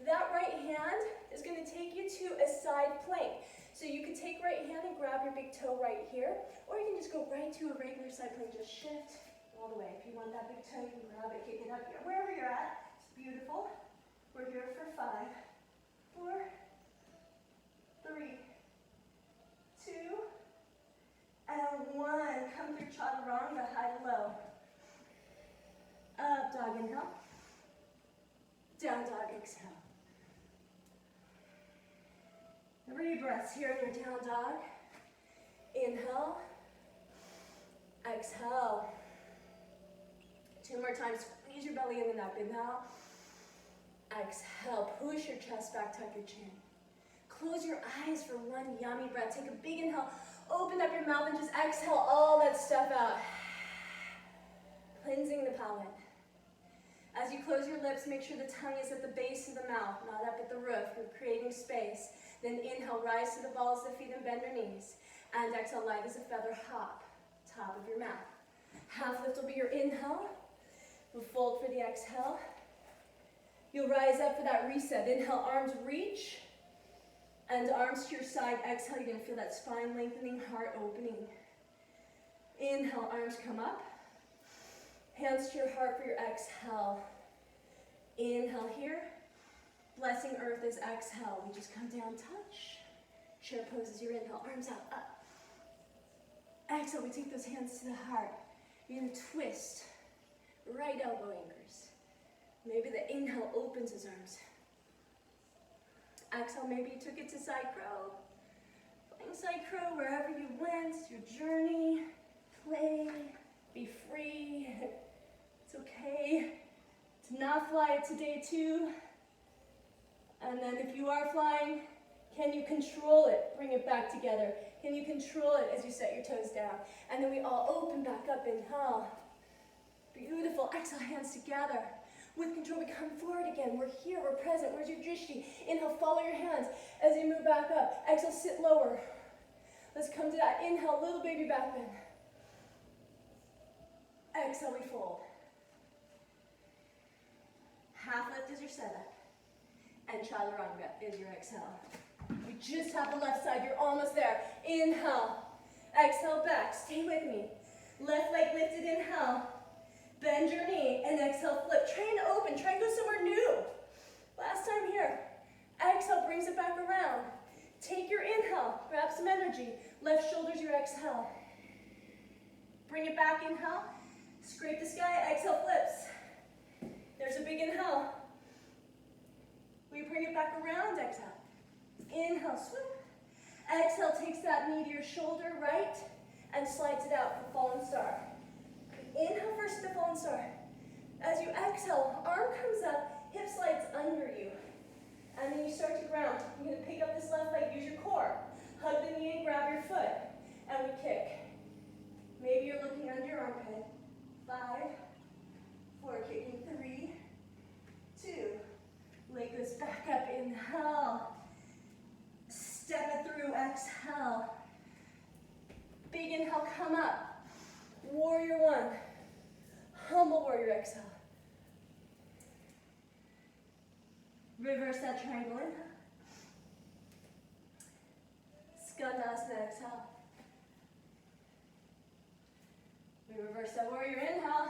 That right hand is going to take you to a side plank. So you can take right hand and grab your big toe right here, or you can just go right to a regular side plank. Just shift all the way. If you want that big toe, you can grab it, kick it up here. Wherever you're at, it's beautiful. We're here for 5, 4, 3, 2, and 1. Come through chaturanga, high to low. Up dog, inhale. Down dog, exhale. 3 breaths here in your down dog. Inhale. Exhale. 2 more times. Squeeze your belly in and up. Inhale. Exhale. Push your chest back, tuck your chin. Close your eyes for 1 yummy breath. Take a big inhale. Open up your mouth and just exhale all that stuff out. Cleansing the palate. As you close your lips, make sure the tongue is at the base of the mouth, not up at the roof. We're creating space. Then inhale, rise to the balls of the feet and bend your knees. And exhale, light as a feather, hop, top of your mat. Half lift will be your inhale. We'll fold for the exhale. You'll rise up for that reset. Inhale, arms reach. And arms to your side. Exhale, you're going to feel that spine lengthening, heart opening. Inhale, arms come up. Hands to your heart for your exhale. Inhale here. Blessing earth is exhale. We just come down, touch. Chair pose as your inhale. Arms out, up. Exhale, we take those hands to the heart. You're going to twist. Right elbow anchors. Maybe the inhale opens his arms. Exhale, maybe you took it to side crow. Flying side crow, wherever you went, your journey. Play, be free. It's okay to not fly it to day 2. And then if you are flying, can you control it? Bring it back together. Can you control it as you set your toes down? And then we all open back up, inhale. Beautiful, exhale, hands together. With control, we come forward again. We're here, we're present. Where's your drishti? Inhale, follow your hands as you move back up. Exhale, sit lower. Let's come to that. Inhale, little baby back bend. Exhale, we fold. Half lift is your setup. And chaturanga is your exhale. We just have the left side. You're almost there. Inhale. Exhale back. Stay with me. Left leg lifted. Inhale. Bend your knee and exhale, flip. Try and open. Try and go somewhere new. Last time here. Exhale brings it back around. Take your inhale. Grab some energy. Left shoulder's your exhale. Bring it back. Inhale. Scrape the sky. Exhale, flips. There's a big inhale. We bring it back around. Exhale. Inhale, swoop. Exhale takes that knee to your shoulder, right, and slides it out for fallen star. you exhale, arm comes up, hip slides under you. And then you start to ground. You're going to pick up this left leg, use your core. Hug the knee and grab your foot. And we kick. Maybe you're looking under your armpit. 5, 4, kicking 3, 2. Leg goes back up, inhale. Step it through, exhale. Big inhale, come up. Warrior 1. Humble warrior, exhale. Reverse that triangle, inhale. Skandasana, exhale. We reverse that warrior, inhale.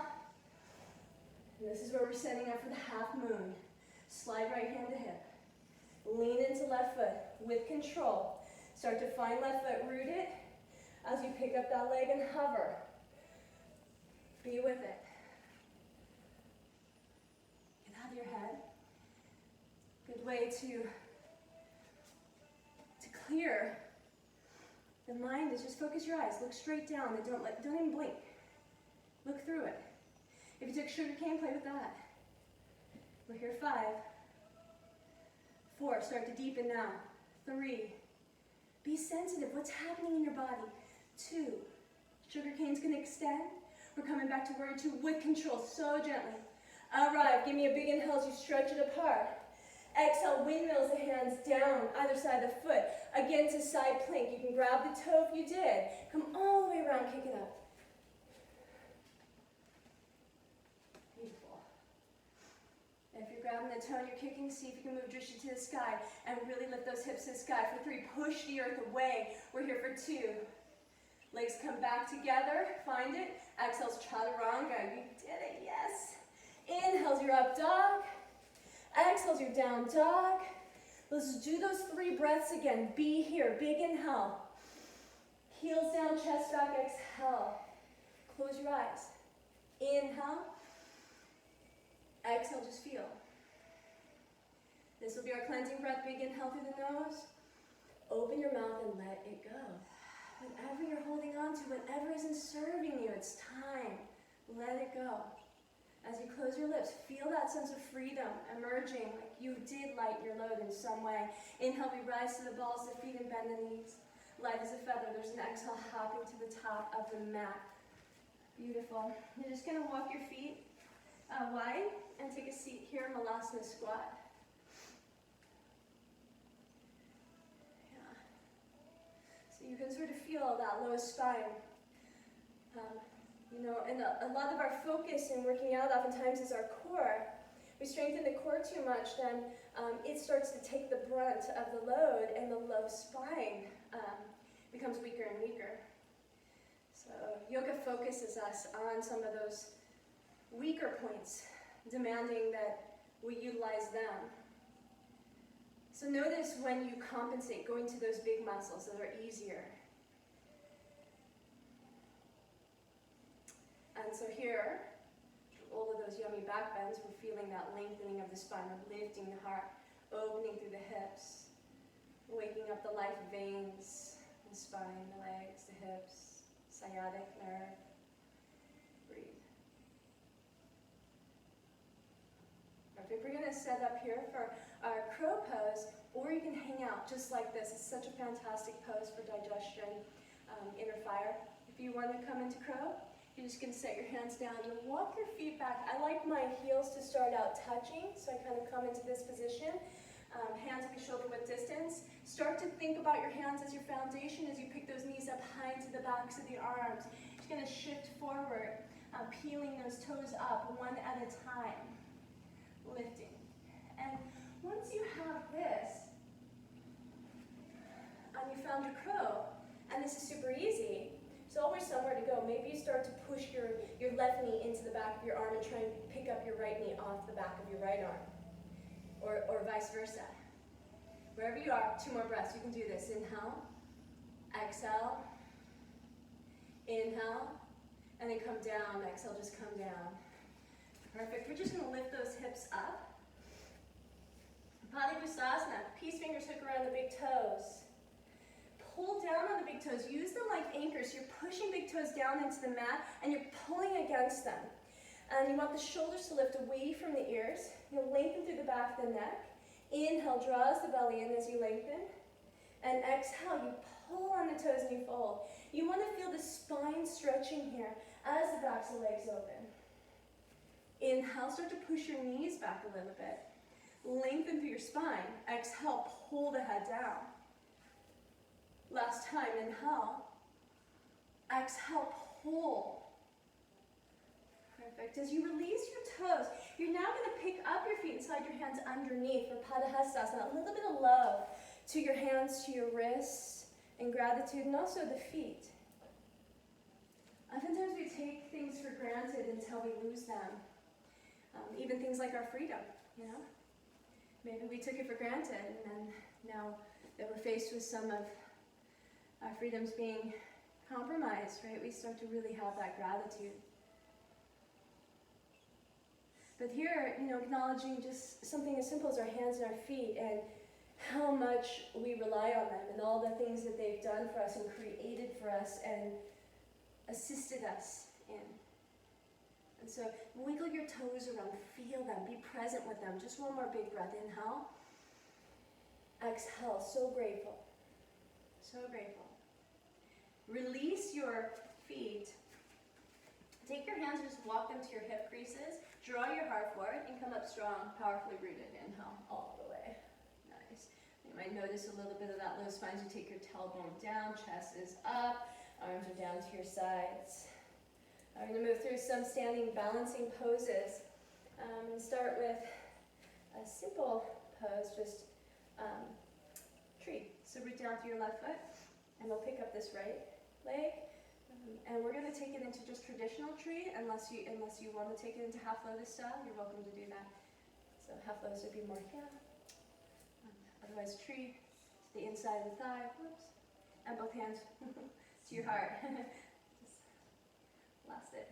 And this is where we're setting up for the half moon. Slide right hand to hip. Lean into left foot with control. Start to find left foot rooted as you pick up that leg and hover. Be with it. Get out of your head. Good way to clear the mind is just focus your eyes. Look straight down and don't even blink. Look through it. If you took sugar cane, play with that. We're here. 5, 4, start to deepen now. 3, be sensitive. What's happening in your body? 2, sugar cane's gonna extend. We're coming back to warrior 2 with control, so gently. Arrive, give me a big inhale as you stretch it apart. Exhale, windmills the hands down, either side of the foot. Again to side plank. You can grab the toe if you did. Come all the way around, kick it up. Beautiful. And if you're grabbing the toe and you're kicking, see if you can move drishti to the sky and really lift those hips to the sky. For 3, push the earth away. We're here for 2. Legs come back together, find it. Exhales, chaturanga. You did it, yes. Inhales, you're up dog. Exhales, you're down dog. Let's do those 3 breaths again. Be here, big inhale. Heels down, chest back, exhale. Close your eyes. Inhale. Exhale, just feel. This will be our cleansing breath. Big inhale through the nose. Open your mouth and let it go. Whatever you're holding on to, whatever isn't serving you, it's time. Let it go. As you close your lips, feel that sense of freedom emerging, like you did light your load in some way. Inhale, we rise to the balls of the feet and bend the knees. Light as a feather. There's an exhale hopping to the top of the mat. Beautiful. You're just going to walk your feet wide and take a seat here, Melasma Squat. Yeah. So you can sort of feel that low spine. And a lot of our focus in working out oftentimes is our core. If we strengthen the core too much, then it starts to take the brunt of the load, and the low spine becomes weaker and weaker. So yoga focuses us on some of those weaker points, demanding that we utilize them. So notice when you compensate, going to those big muscles that are easier. And so here, all of those yummy back bends, we're feeling that lengthening of the spine. We're lifting the heart, opening through the hips, waking up the life veins, the spine, the legs, the hips, sciatic nerve. Breathe. Perfect. We're going to set up here for our crow pose, or you can hang out just like this. It's such a fantastic pose for digestion, inner fire. If you want to come into crow, you're just going to set your hands down and walk your feet back. I like my heels to start out touching, so I kind of come into this position. Hands will be shoulder width distance. Start to think about your hands as your foundation as you pick those knees up high into the backs of the arms. You're going to shift forward, peeling those toes up one at a time, lifting. And once you have this, and you found your crow, and this is super easy, there's always somewhere to go. Maybe you start to push your left knee into the back of your arm and try and pick up your right knee off the back of your right arm, or vice versa. Wherever you are, 2 more breaths. You can do this. Inhale, exhale, inhale, and then come down. Exhale, just come down. Perfect. We're just going to lift those hips up. Padangusthasana. Peace fingers hook around the big toes. Pull down on the big toes. Use them like anchors. You're pushing big toes down into the mat, and you're pulling against them. And you want the shoulders to lift away from the ears. You'll lengthen through the back of the neck. Inhale, draws the belly in as you lengthen. And exhale, you pull on the toes and you fold. You want to feel the spine stretching here as the backs of the legs open. Inhale, start to push your knees back a little bit. Lengthen through your spine. Exhale, pull the head down. Last time, inhale. Exhale, pull. Perfect. As you release your toes, you're now going to pick up your feet and slide your hands underneath for Padahastasana. A little bit of love to your hands, to your wrists, and gratitude, and also the feet. Oftentimes we take things for granted until we lose them. Even things like our freedom, you know? Maybe we took it for granted, and then now that we're faced with some of our freedoms being compromised, right, we start to really have that gratitude. But here, you know, acknowledging just something as simple as our hands and our feet and how much we rely on them and all the things that they've done for us and created for us and assisted us in. And so wiggle your toes around, feel them, be present with them. Just one more big breath. Inhale. Exhale. So grateful. So grateful. Release your feet. Take your hands and just walk them to your hip creases. Draw your heart forward and come up strong, powerfully rooted. Inhale all the way. Nice. You might notice a little bit of that low spine as you take your tailbone down, chest is up, arms are down to your sides. I'm going to move through some standing balancing poses and start with a simple pose, just tree. So root down through your left foot and we'll pick up this right leg. And we're going to take it into just traditional tree, unless you want to take it into half lotus style, you're welcome to do that. So half lotus would be more here. Otherwise tree to the inside of the thigh, whoops, and both hands to your heart. Just lost it.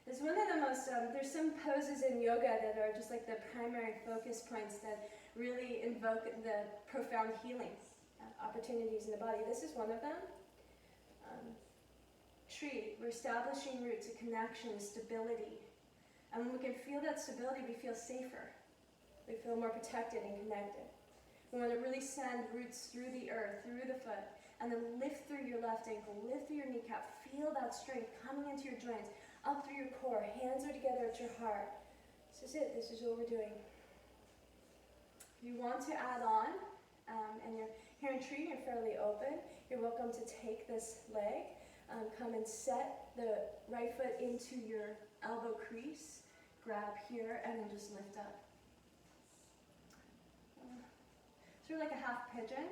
This is one of the most, there's some poses in yoga that are just like the primary focus points that really invoke the profound healing opportunities in the body. This is one of them. Tree, we're establishing roots, a connection, a stability. And when we can feel that stability, we feel safer. We feel more protected and connected. We want to really send roots through the earth, through the foot, and then lift through your left ankle, lift through your kneecap. Feel that strength coming into your joints, up through your core. Hands are together at your heart. This is it. This is what we're doing. If you want to add on, and you're here in tree, you're fairly open, you're welcome to take this leg, come and set the right foot into your elbow crease, grab here, and then just lift up. Sort of like a half pigeon,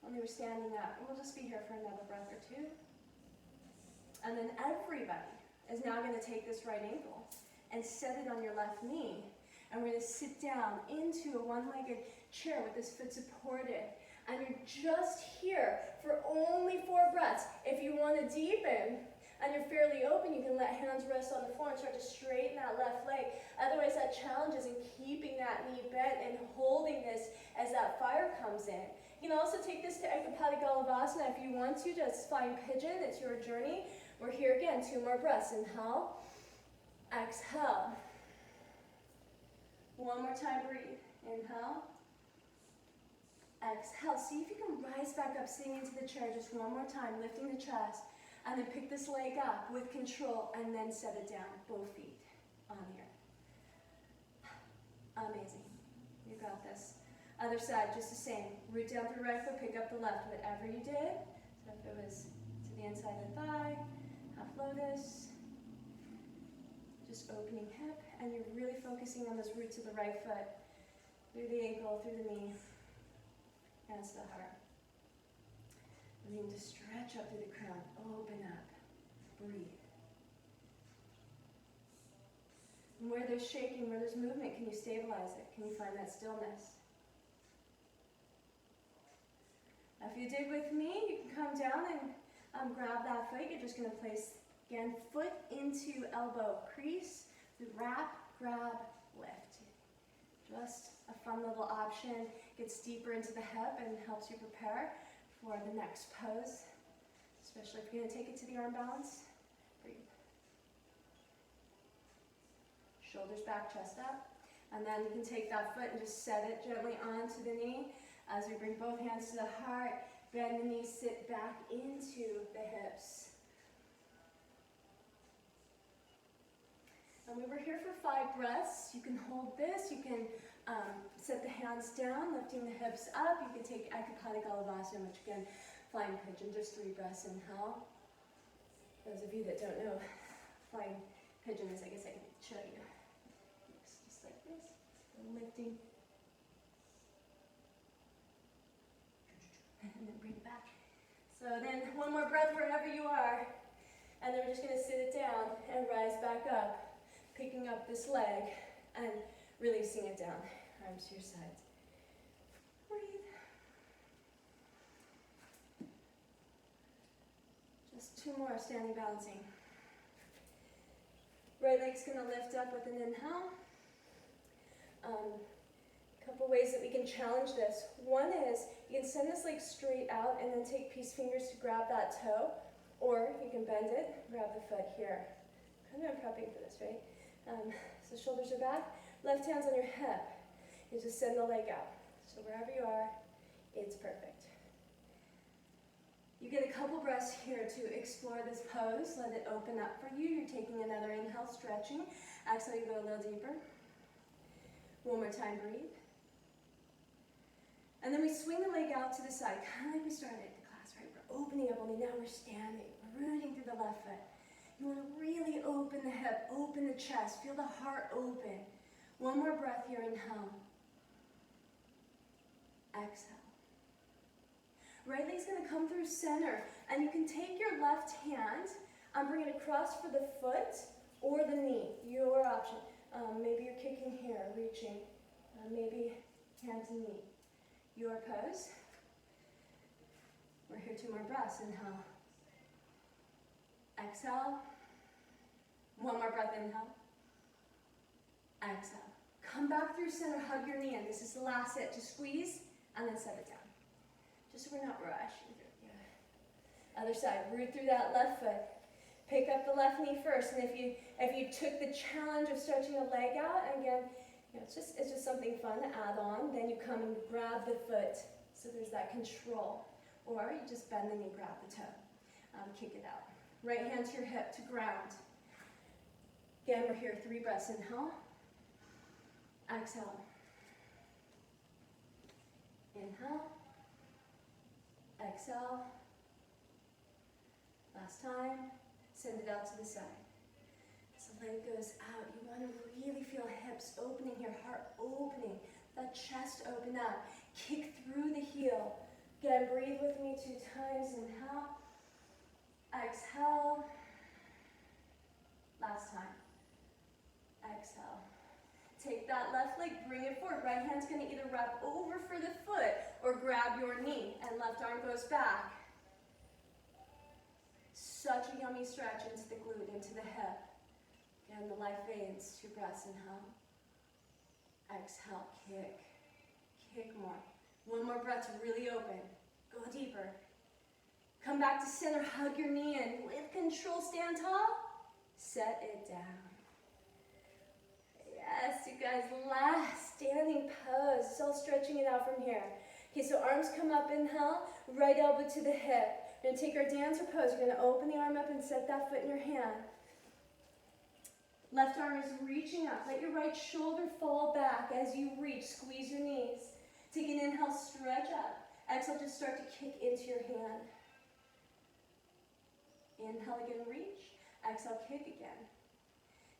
only we're standing up. And we'll just be here for another breath or two. And then everybody is now going to take this right ankle and set it on your left knee. And we're going to sit down into a one-legged chair with this foot supported. And you're just here for only 4 breaths. If you want to deepen and you're fairly open, you can let hands rest on the floor and start to straighten that left leg. Otherwise, that challenge is in keeping that knee bent and holding this as that fire comes in. You can also take this to Ekapada Galavasana if you want to, just spine pigeon. It's your journey. We're here again, 2 more breaths. Inhale, exhale. One more time, breathe. Inhale. Exhale. See if you can rise back up, sitting into the chair just one more time, lifting the chest, and then pick this leg up with control, and then set it down, both feet on here. Amazing. You got this. Other side, just the same. Root down through right foot, pick up the left, whatever you did. So if it was to the inside of the thigh, half lotus, just opening hip, and you're really focusing on those roots of the right foot, through the ankle, through the knee, and to the heart. And then just stretch up through the crown, open up, breathe. And where there's shaking, where there's movement, can you stabilize it? Can you find that stillness? Now, if you did with me, you can come down and grab that foot. You're just going to place, again, foot into elbow crease, wrap, grab, lift. Just a fun little option. Gets deeper into the hip and helps you prepare for the next pose, especially if you're going to take it to the arm balance. Breathe. Shoulders back, chest up. And then you can take that foot and just set it gently onto the knee. As we bring both hands to the heart, bend the knees, sit back into the hips. And we were here for 5 breaths. You can hold this. You can set the hands down, lifting the hips up. You can take Ekapada Galavasana, which again, flying pigeon, just 3 breaths. Inhale. Those of you that don't know, flying pigeon is, I guess I can show you. It's just like this, lifting. And then bring it back. So then one more breath wherever you are. And then we're just going to sit it down and rise back up, picking up this leg and releasing it down. Arms to your sides. Breathe. Just 2 more, standing balancing. Right leg's going to lift up with an inhale. Couple ways that we can challenge this. One is you can send this leg straight out and then take peace fingers to grab that toe, or you can bend it, grab the foot here. Kind of prepping for this, right? So shoulders are back, left hand's on your hip. You just send the leg out. So wherever you are, it's perfect. You get a couple breaths here to explore this pose. Let it open up for you. You're taking another inhale, stretching. Exhale, you go a little deeper. One more time, breathe. And then we swing the leg out to the side, kind of like we started the class, right? We're opening up, only now we're standing. We're rooting through the left foot. You want to really open the hip, open the chest, feel the heart open. One more breath here, inhale. Exhale. Right leg's going to come through center, and you can take your left hand and bring it across for the foot or the knee, your option. Maybe you're kicking here, reaching. Maybe hand to knee. Your pose. We're here 2 more breaths. Inhale. Exhale. One more breath. Inhale. Exhale. Come back through center. Hug your knee in. This is the last hit. Just squeeze and then set it down. Just so we're not rushing through. Yeah. Other side. Root through that left foot. Pick up the left knee first. And if you took the challenge of stretching a leg out, again, it's just something fun to add on. Then you come and grab the foot, so there's that control. Or you just bend the knee, grab the toe, kick it out. Right hand to your hip to ground. Again, we're here 3 breaths. Inhale. Exhale. Inhale. Exhale. Last time. Send it out to the side. So leg goes out. You want to really feel hips opening here, heart opening, that chest open up. Kick through the heel. Again, breathe with me 2 times. Inhale. Exhale. Last time. Exhale. Take that left leg, bring it forward. Right hand's going to either wrap over for the foot or grab your knee, and left arm goes back. Such a yummy stretch into the glute, into the hip. Again, the life veins. 2 breaths. Inhale. Exhale. Kick. Kick more. 1 more breath to really open. Go deeper. Come back to center. Hug your knee in. With control, stand tall. Set it down. Yes, you guys. Last standing pose. It's all stretching it out from here. Okay, so arms come up. Inhale. Right elbow to the hip. We're going to take our dancer pose. We're going to open the arm up and set that foot in your hand. Left arm is reaching up. Let your right shoulder fall back as you reach. Squeeze your knees. Take an inhale, stretch up. Exhale, just start to kick into your hand. Inhale again, reach. Exhale, kick again.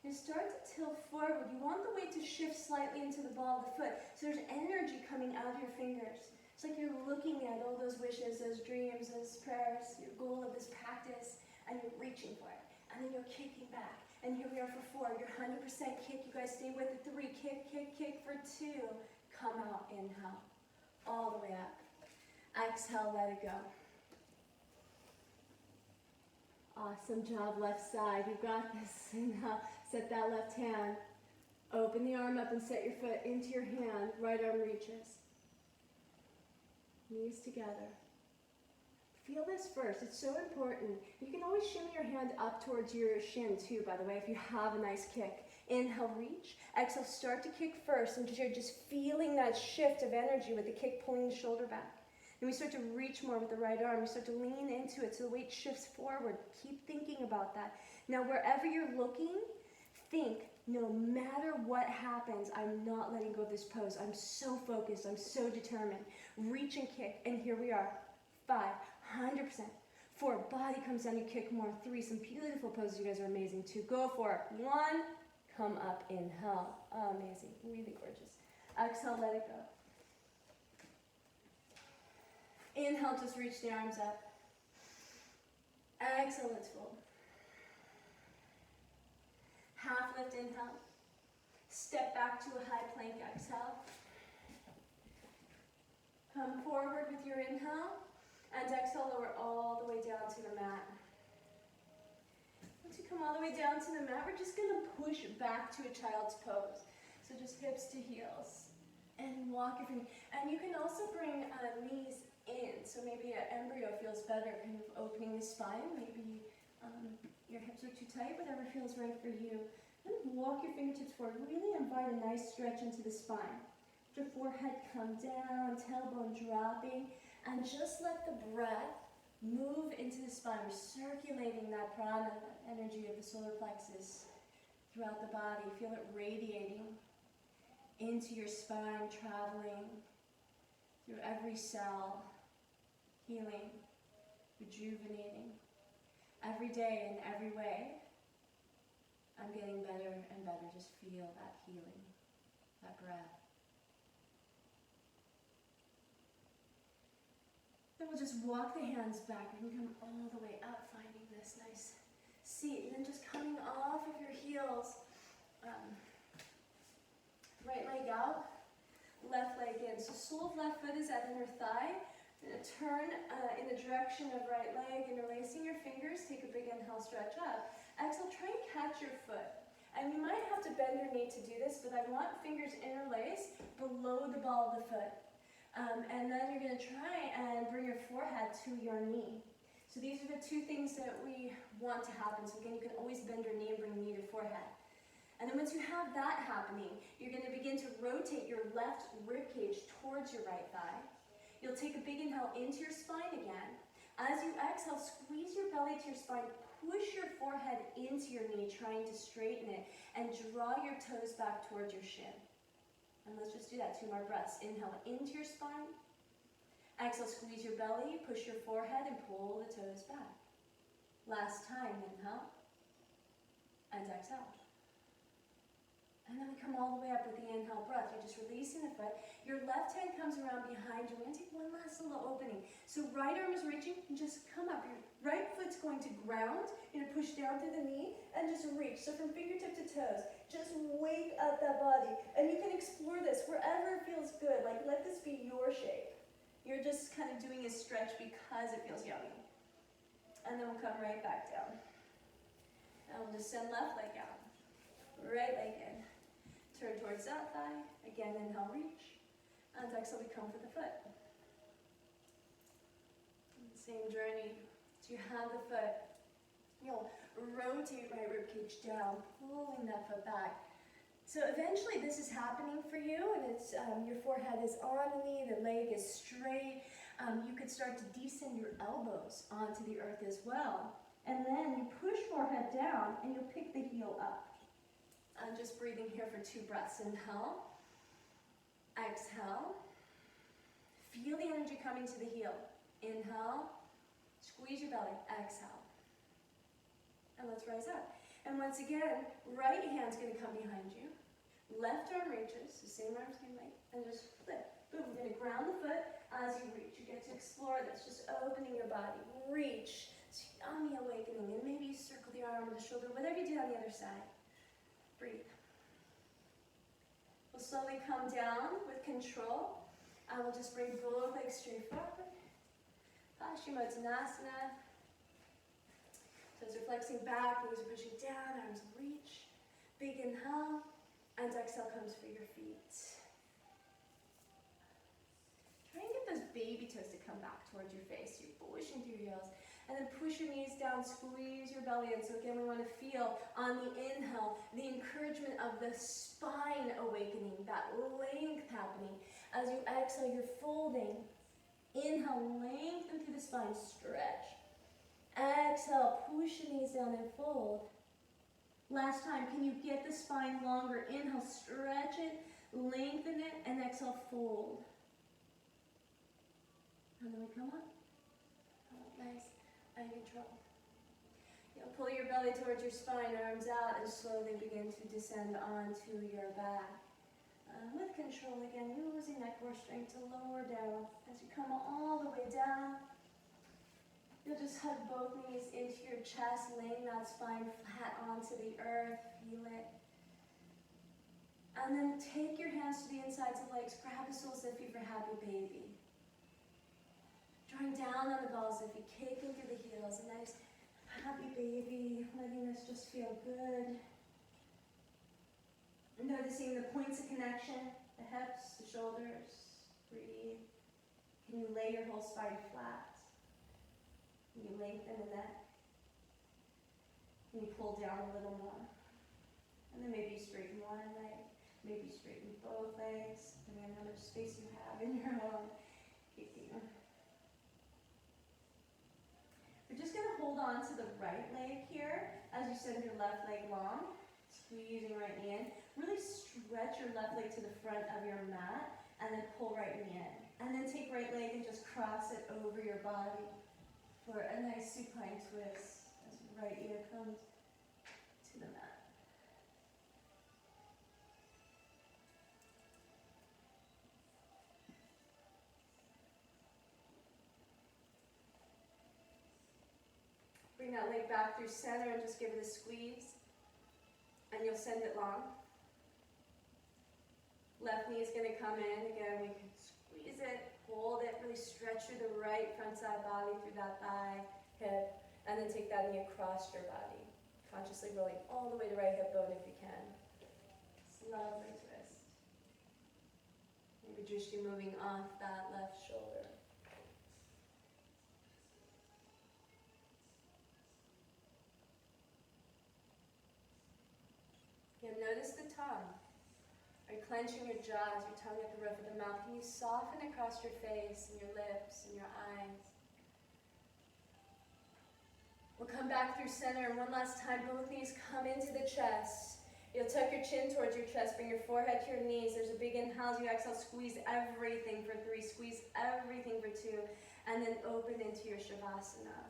And start to tilt forward. You want the weight to shift slightly into the ball of the foot. So there's energy coming out of your fingers. It's like you're looking at all those wishes, those dreams, those prayers, your goal of this practice, and you're reaching for it. And then you're kicking back. And here we are for 4. You're 100% kick. You guys stay with it. 3. Kick, kick, kick for 2. Come out. Inhale. All the way up. Exhale. Let it go. Awesome job, left side. You got this. Inhale. Set that left hand. Open the arm up and set your foot into your hand. Right arm reaches. Knees together. Feel this first. It's so important. You can always shimmy your hand up towards your shin too, by the way, if you have a nice kick Inhale, reach. Exhale, start to kick first, and you're just feeling that shift of energy with the kick pulling the shoulder back. Then we start to reach more with the right arm. We start to lean into it so the weight shifts forward. Keep thinking about that. Now, wherever you're looking, think, no matter what happens, I'm not letting go of this pose. I'm so focused. I'm so determined. Reach and kick, and here we are. 5, 100%. 4, body comes down, you kick more. 3, some beautiful poses. You guys are amazing. 2, go for it. 1, come up, inhale. Amazing, really gorgeous. Exhale, let it go. Inhale, just reach the arms up. Exhale, let's fold. Half lift, inhale. Step back to a high plank, exhale. Come forward with your inhale. And exhale, lower all the way down to the mat. Once you come all the way down to the mat, we're just going to push back to a child's pose. So just hips to heels. And walk your feet. And you can also bring knees in. So maybe an embryo feels better, kind of opening the spine. Maybe your hips are too tight, whatever feels right for you. Then walk your fingertips forward. Really invite a nice stretch into the spine. Let your forehead come down, tailbone dropping. And just let the breath move into the spine. We're circulating that prana, that energy of the solar plexus throughout the body. Feel it radiating into your spine, traveling through every cell, healing, rejuvenating. Every day in every way, I'm getting better and better. Just feel that healing, that breath. Then we'll just walk the hands back. We can come all the way up, finding this nice seat. And then just coming off of your heels. Right leg out, left leg in. So sole of left foot is at inner thigh. Then a turn in the direction of right leg, interlacing your fingers. Take a big inhale, stretch up. Exhale, try and catch your foot. And you might have to bend your knee to do this, but I want fingers interlaced below the ball of the foot. And then you're going to try and bring your forehead to your knee. So these are the two things that we want to happen. So again, you can always bend your knee and bring the knee to forehead. And then once you have that happening, you're going to begin to rotate your left rib cage towards your right thigh. You'll take a big inhale into your spine again. As you exhale, squeeze your belly to your spine. Push your forehead into your knee, trying to straighten it. And draw your toes back towards your shin. And let's just do that, 2 more breaths. Inhale into your spine. Exhale, squeeze your belly, push your forehead, and pull the toes back. Last time, inhale. And exhale. And then we come all the way up with the inhale breath. You're just releasing the foot. Your left hand comes around behind you. We're going to take one last little opening. So right arm is reaching, and just come up. Your right foot's going to ground. You're going to push down through the knee, and just reach. So from fingertip to toes, just wake up that body. And you can explore this wherever it feels good. Like, let this be your shape. You're just kind of doing a stretch because it feels yummy. And then we'll come right back down. And we'll just send left leg out. Right leg in. Turn towards that thigh. Again, inhale, reach. And exhale, we come for the foot. Same journey. So you have the foot. You'll rotate right rib cage down, pulling that foot back. So eventually this is happening for you, and it's your forehead is on the knee, the leg is straight. You could start to descend your elbows onto the earth as well. And then you push forehead down, and you'll pick the heel up. I'm just breathing here for 2 breaths. Inhale. Exhale. Feel the energy coming to the heel. Inhale. Squeeze your belly. Exhale. And let's rise up. And once again, right hand's going to come behind you. Left arm reaches, the same arm's going to make, and just flip. Boom. We're going to ground the foot as you reach. You get to explore this, just opening your body. Reach. It's yummy awakening. And maybe you circle the arm or the shoulder, whatever you do on the other side. Breathe. We'll slowly come down with control. I will just bring both legs straight forward. Paschimottanasana. Toes are flexing back, knees are pushing down, arms reach. Big inhale, and exhale comes for your feet. Try and get those baby toes to come back towards your face. You're pushing through your heels. And then push your knees down, squeeze your belly in. So again, we want to feel on the inhale, the encouragement of the spine awakening, that length happening. As you exhale, you're folding. Inhale, lengthen through the spine, stretch. Exhale, push your knees down and fold. Last time, can you get the spine longer? Inhale, stretch it, lengthen it, and exhale, fold. And then we come up. Nice and control. You'll pull your belly towards your spine, arms out, and slowly begin to descend onto your back. With control again, using that core strength to lower down. As you come all the way down, you'll just hug both knees into your chest, laying that spine flat onto the earth. Feel it. And then take your hands to the insides of the legs. Grab the soles of the feet for happy baby. Drawing down on the balls of feet, kicking through the heels. A nice happy baby, letting this just feel good. Noticing the points of connection, the hips, the shoulders. Breathe. Can you lay your whole spine flat? Can you lengthen the neck? Can you pull down a little more? And then maybe straighten one leg, maybe straighten both legs, depending on how much space you have in your home. We're just going to hold on to the right leg here as you send your left leg long, squeezing right knee in. Really stretch your left leg to the front of your mat and then pull right knee in. And then take right leg and just cross it over your body for a nice supine twist as your right ear comes to the mat. Bring that leg back through center and just give it a squeeze. And you'll send it long. Left knee is going to come in. Again, we can squeeze it, hold it, really stretch through the right front side body, through that thigh, hip, and then take that knee across your body. Consciously rolling all the way to right hip bone if you can. Slowly twist. Maybe just you moving off that left shoulder. Again, notice the tongue. Are you clenching your jaws, your tongue at the roof of the mouth? Can you soften across your face and your lips and your eyes? We'll come back through center, and one last time, both knees come into the chest. You'll tuck your chin towards your chest, bring your forehead to your knees. There's a big inhale as you exhale, squeeze everything for 3, squeeze everything for 2, and then open into your Shavasana.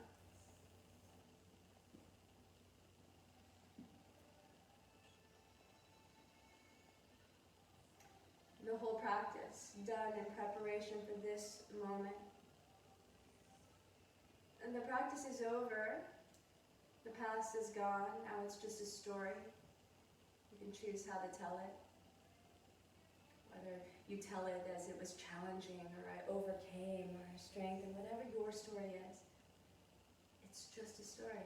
The whole practice done in preparation for this moment. And the practice is over. The past is gone. Now it's just a story. You can choose how to tell it. Whether you tell it as it was challenging, or I overcame, or I strengthened, whatever your story is. It's just a story.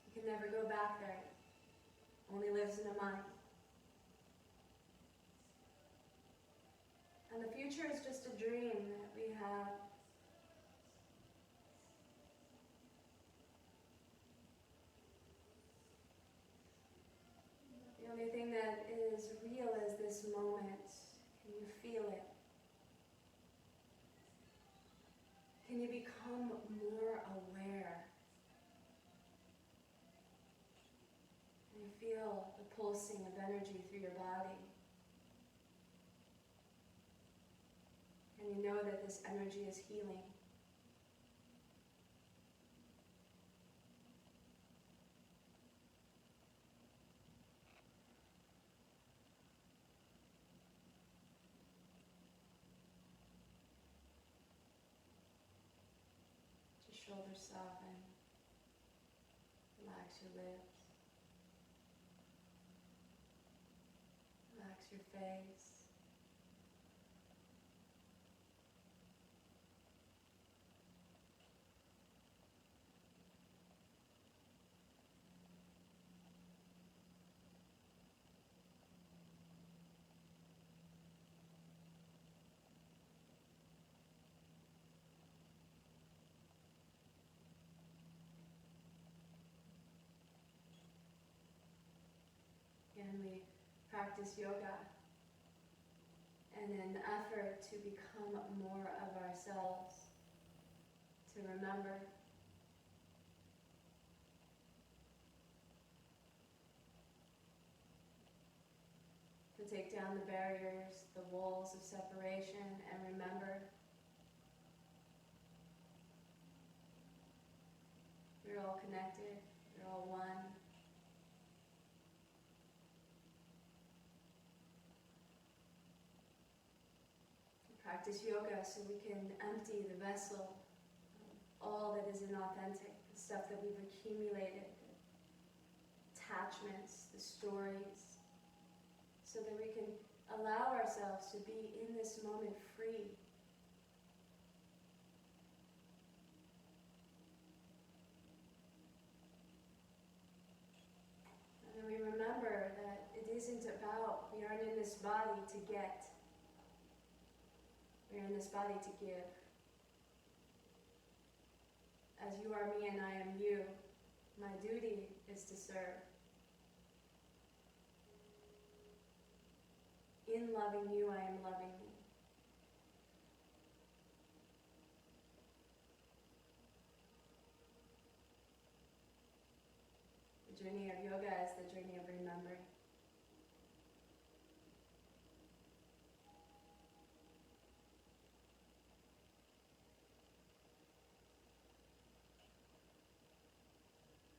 You can never go back there. It only lives in the mind. And the future is just a dream that we have. The only thing that is real is this moment. Can you feel it? Can you become more aware? Can you feel the pulsing of energy through your body? And you know that this energy is healing. Your shoulders soften. Relax your lips. Relax your face. Again, we practice yoga in an effort to become more of ourselves, to remember to take down the barriers, the walls of separation, and remember we're all connected, we're all one. We practice yoga so we can empty the vessel, all that is inauthentic, the stuff that we've accumulated, the attachments, the stories, so that we can allow ourselves to be in this moment free. And then we remember that it isn't about, we aren't in this body to get, we're in this body to give. As you are me and I am you, my duty is to serve. In loving you, I am loving me. The journey of yoga is the journey of remembering.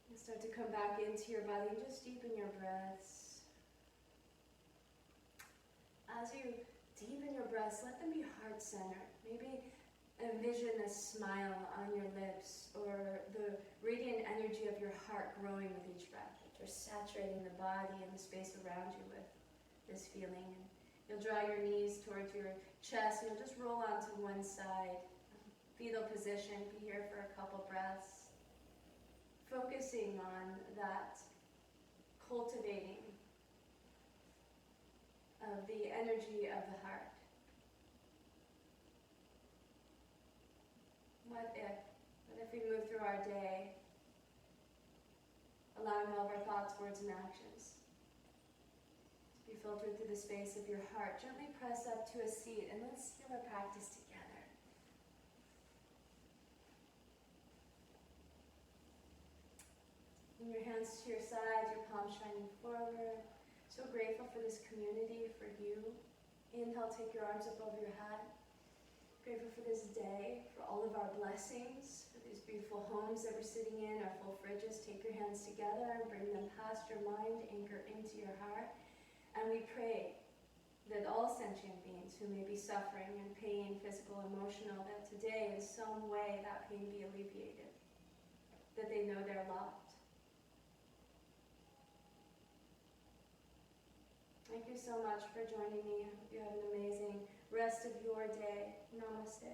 And start to come back into your body and just deepen your breaths. As you deepen your breaths, let them be heart-centered. Maybe envision a smile on your lips or the radiant energy of your heart growing with each breath. That you're saturating the body and the space around you with this feeling. And you'll draw your knees towards your chest and you'll just roll onto one side. Fetal position, be here for a couple breaths. Focusing on that cultivating of the energy of the heart. What if we move through our day, allowing all of our thoughts, words, and actions to be filtered through the space of your heart? Gently press up to a seat and let's seal our practice together. Bring your hands to your sides, your palms shining forward. So grateful for this community, for you. Inhale, take your arms up over your head. Grateful for this day, for all of our blessings, for these beautiful homes that we're sitting in, our full fridges. Take your hands together and bring them past your mind, anchor into your heart. And we pray that all sentient beings who may be suffering in pain, physical, emotional, that today in some way that pain be alleviated, that they know they're loved. Thank you so much for joining me. I hope you have an amazing rest of your day. Namaste.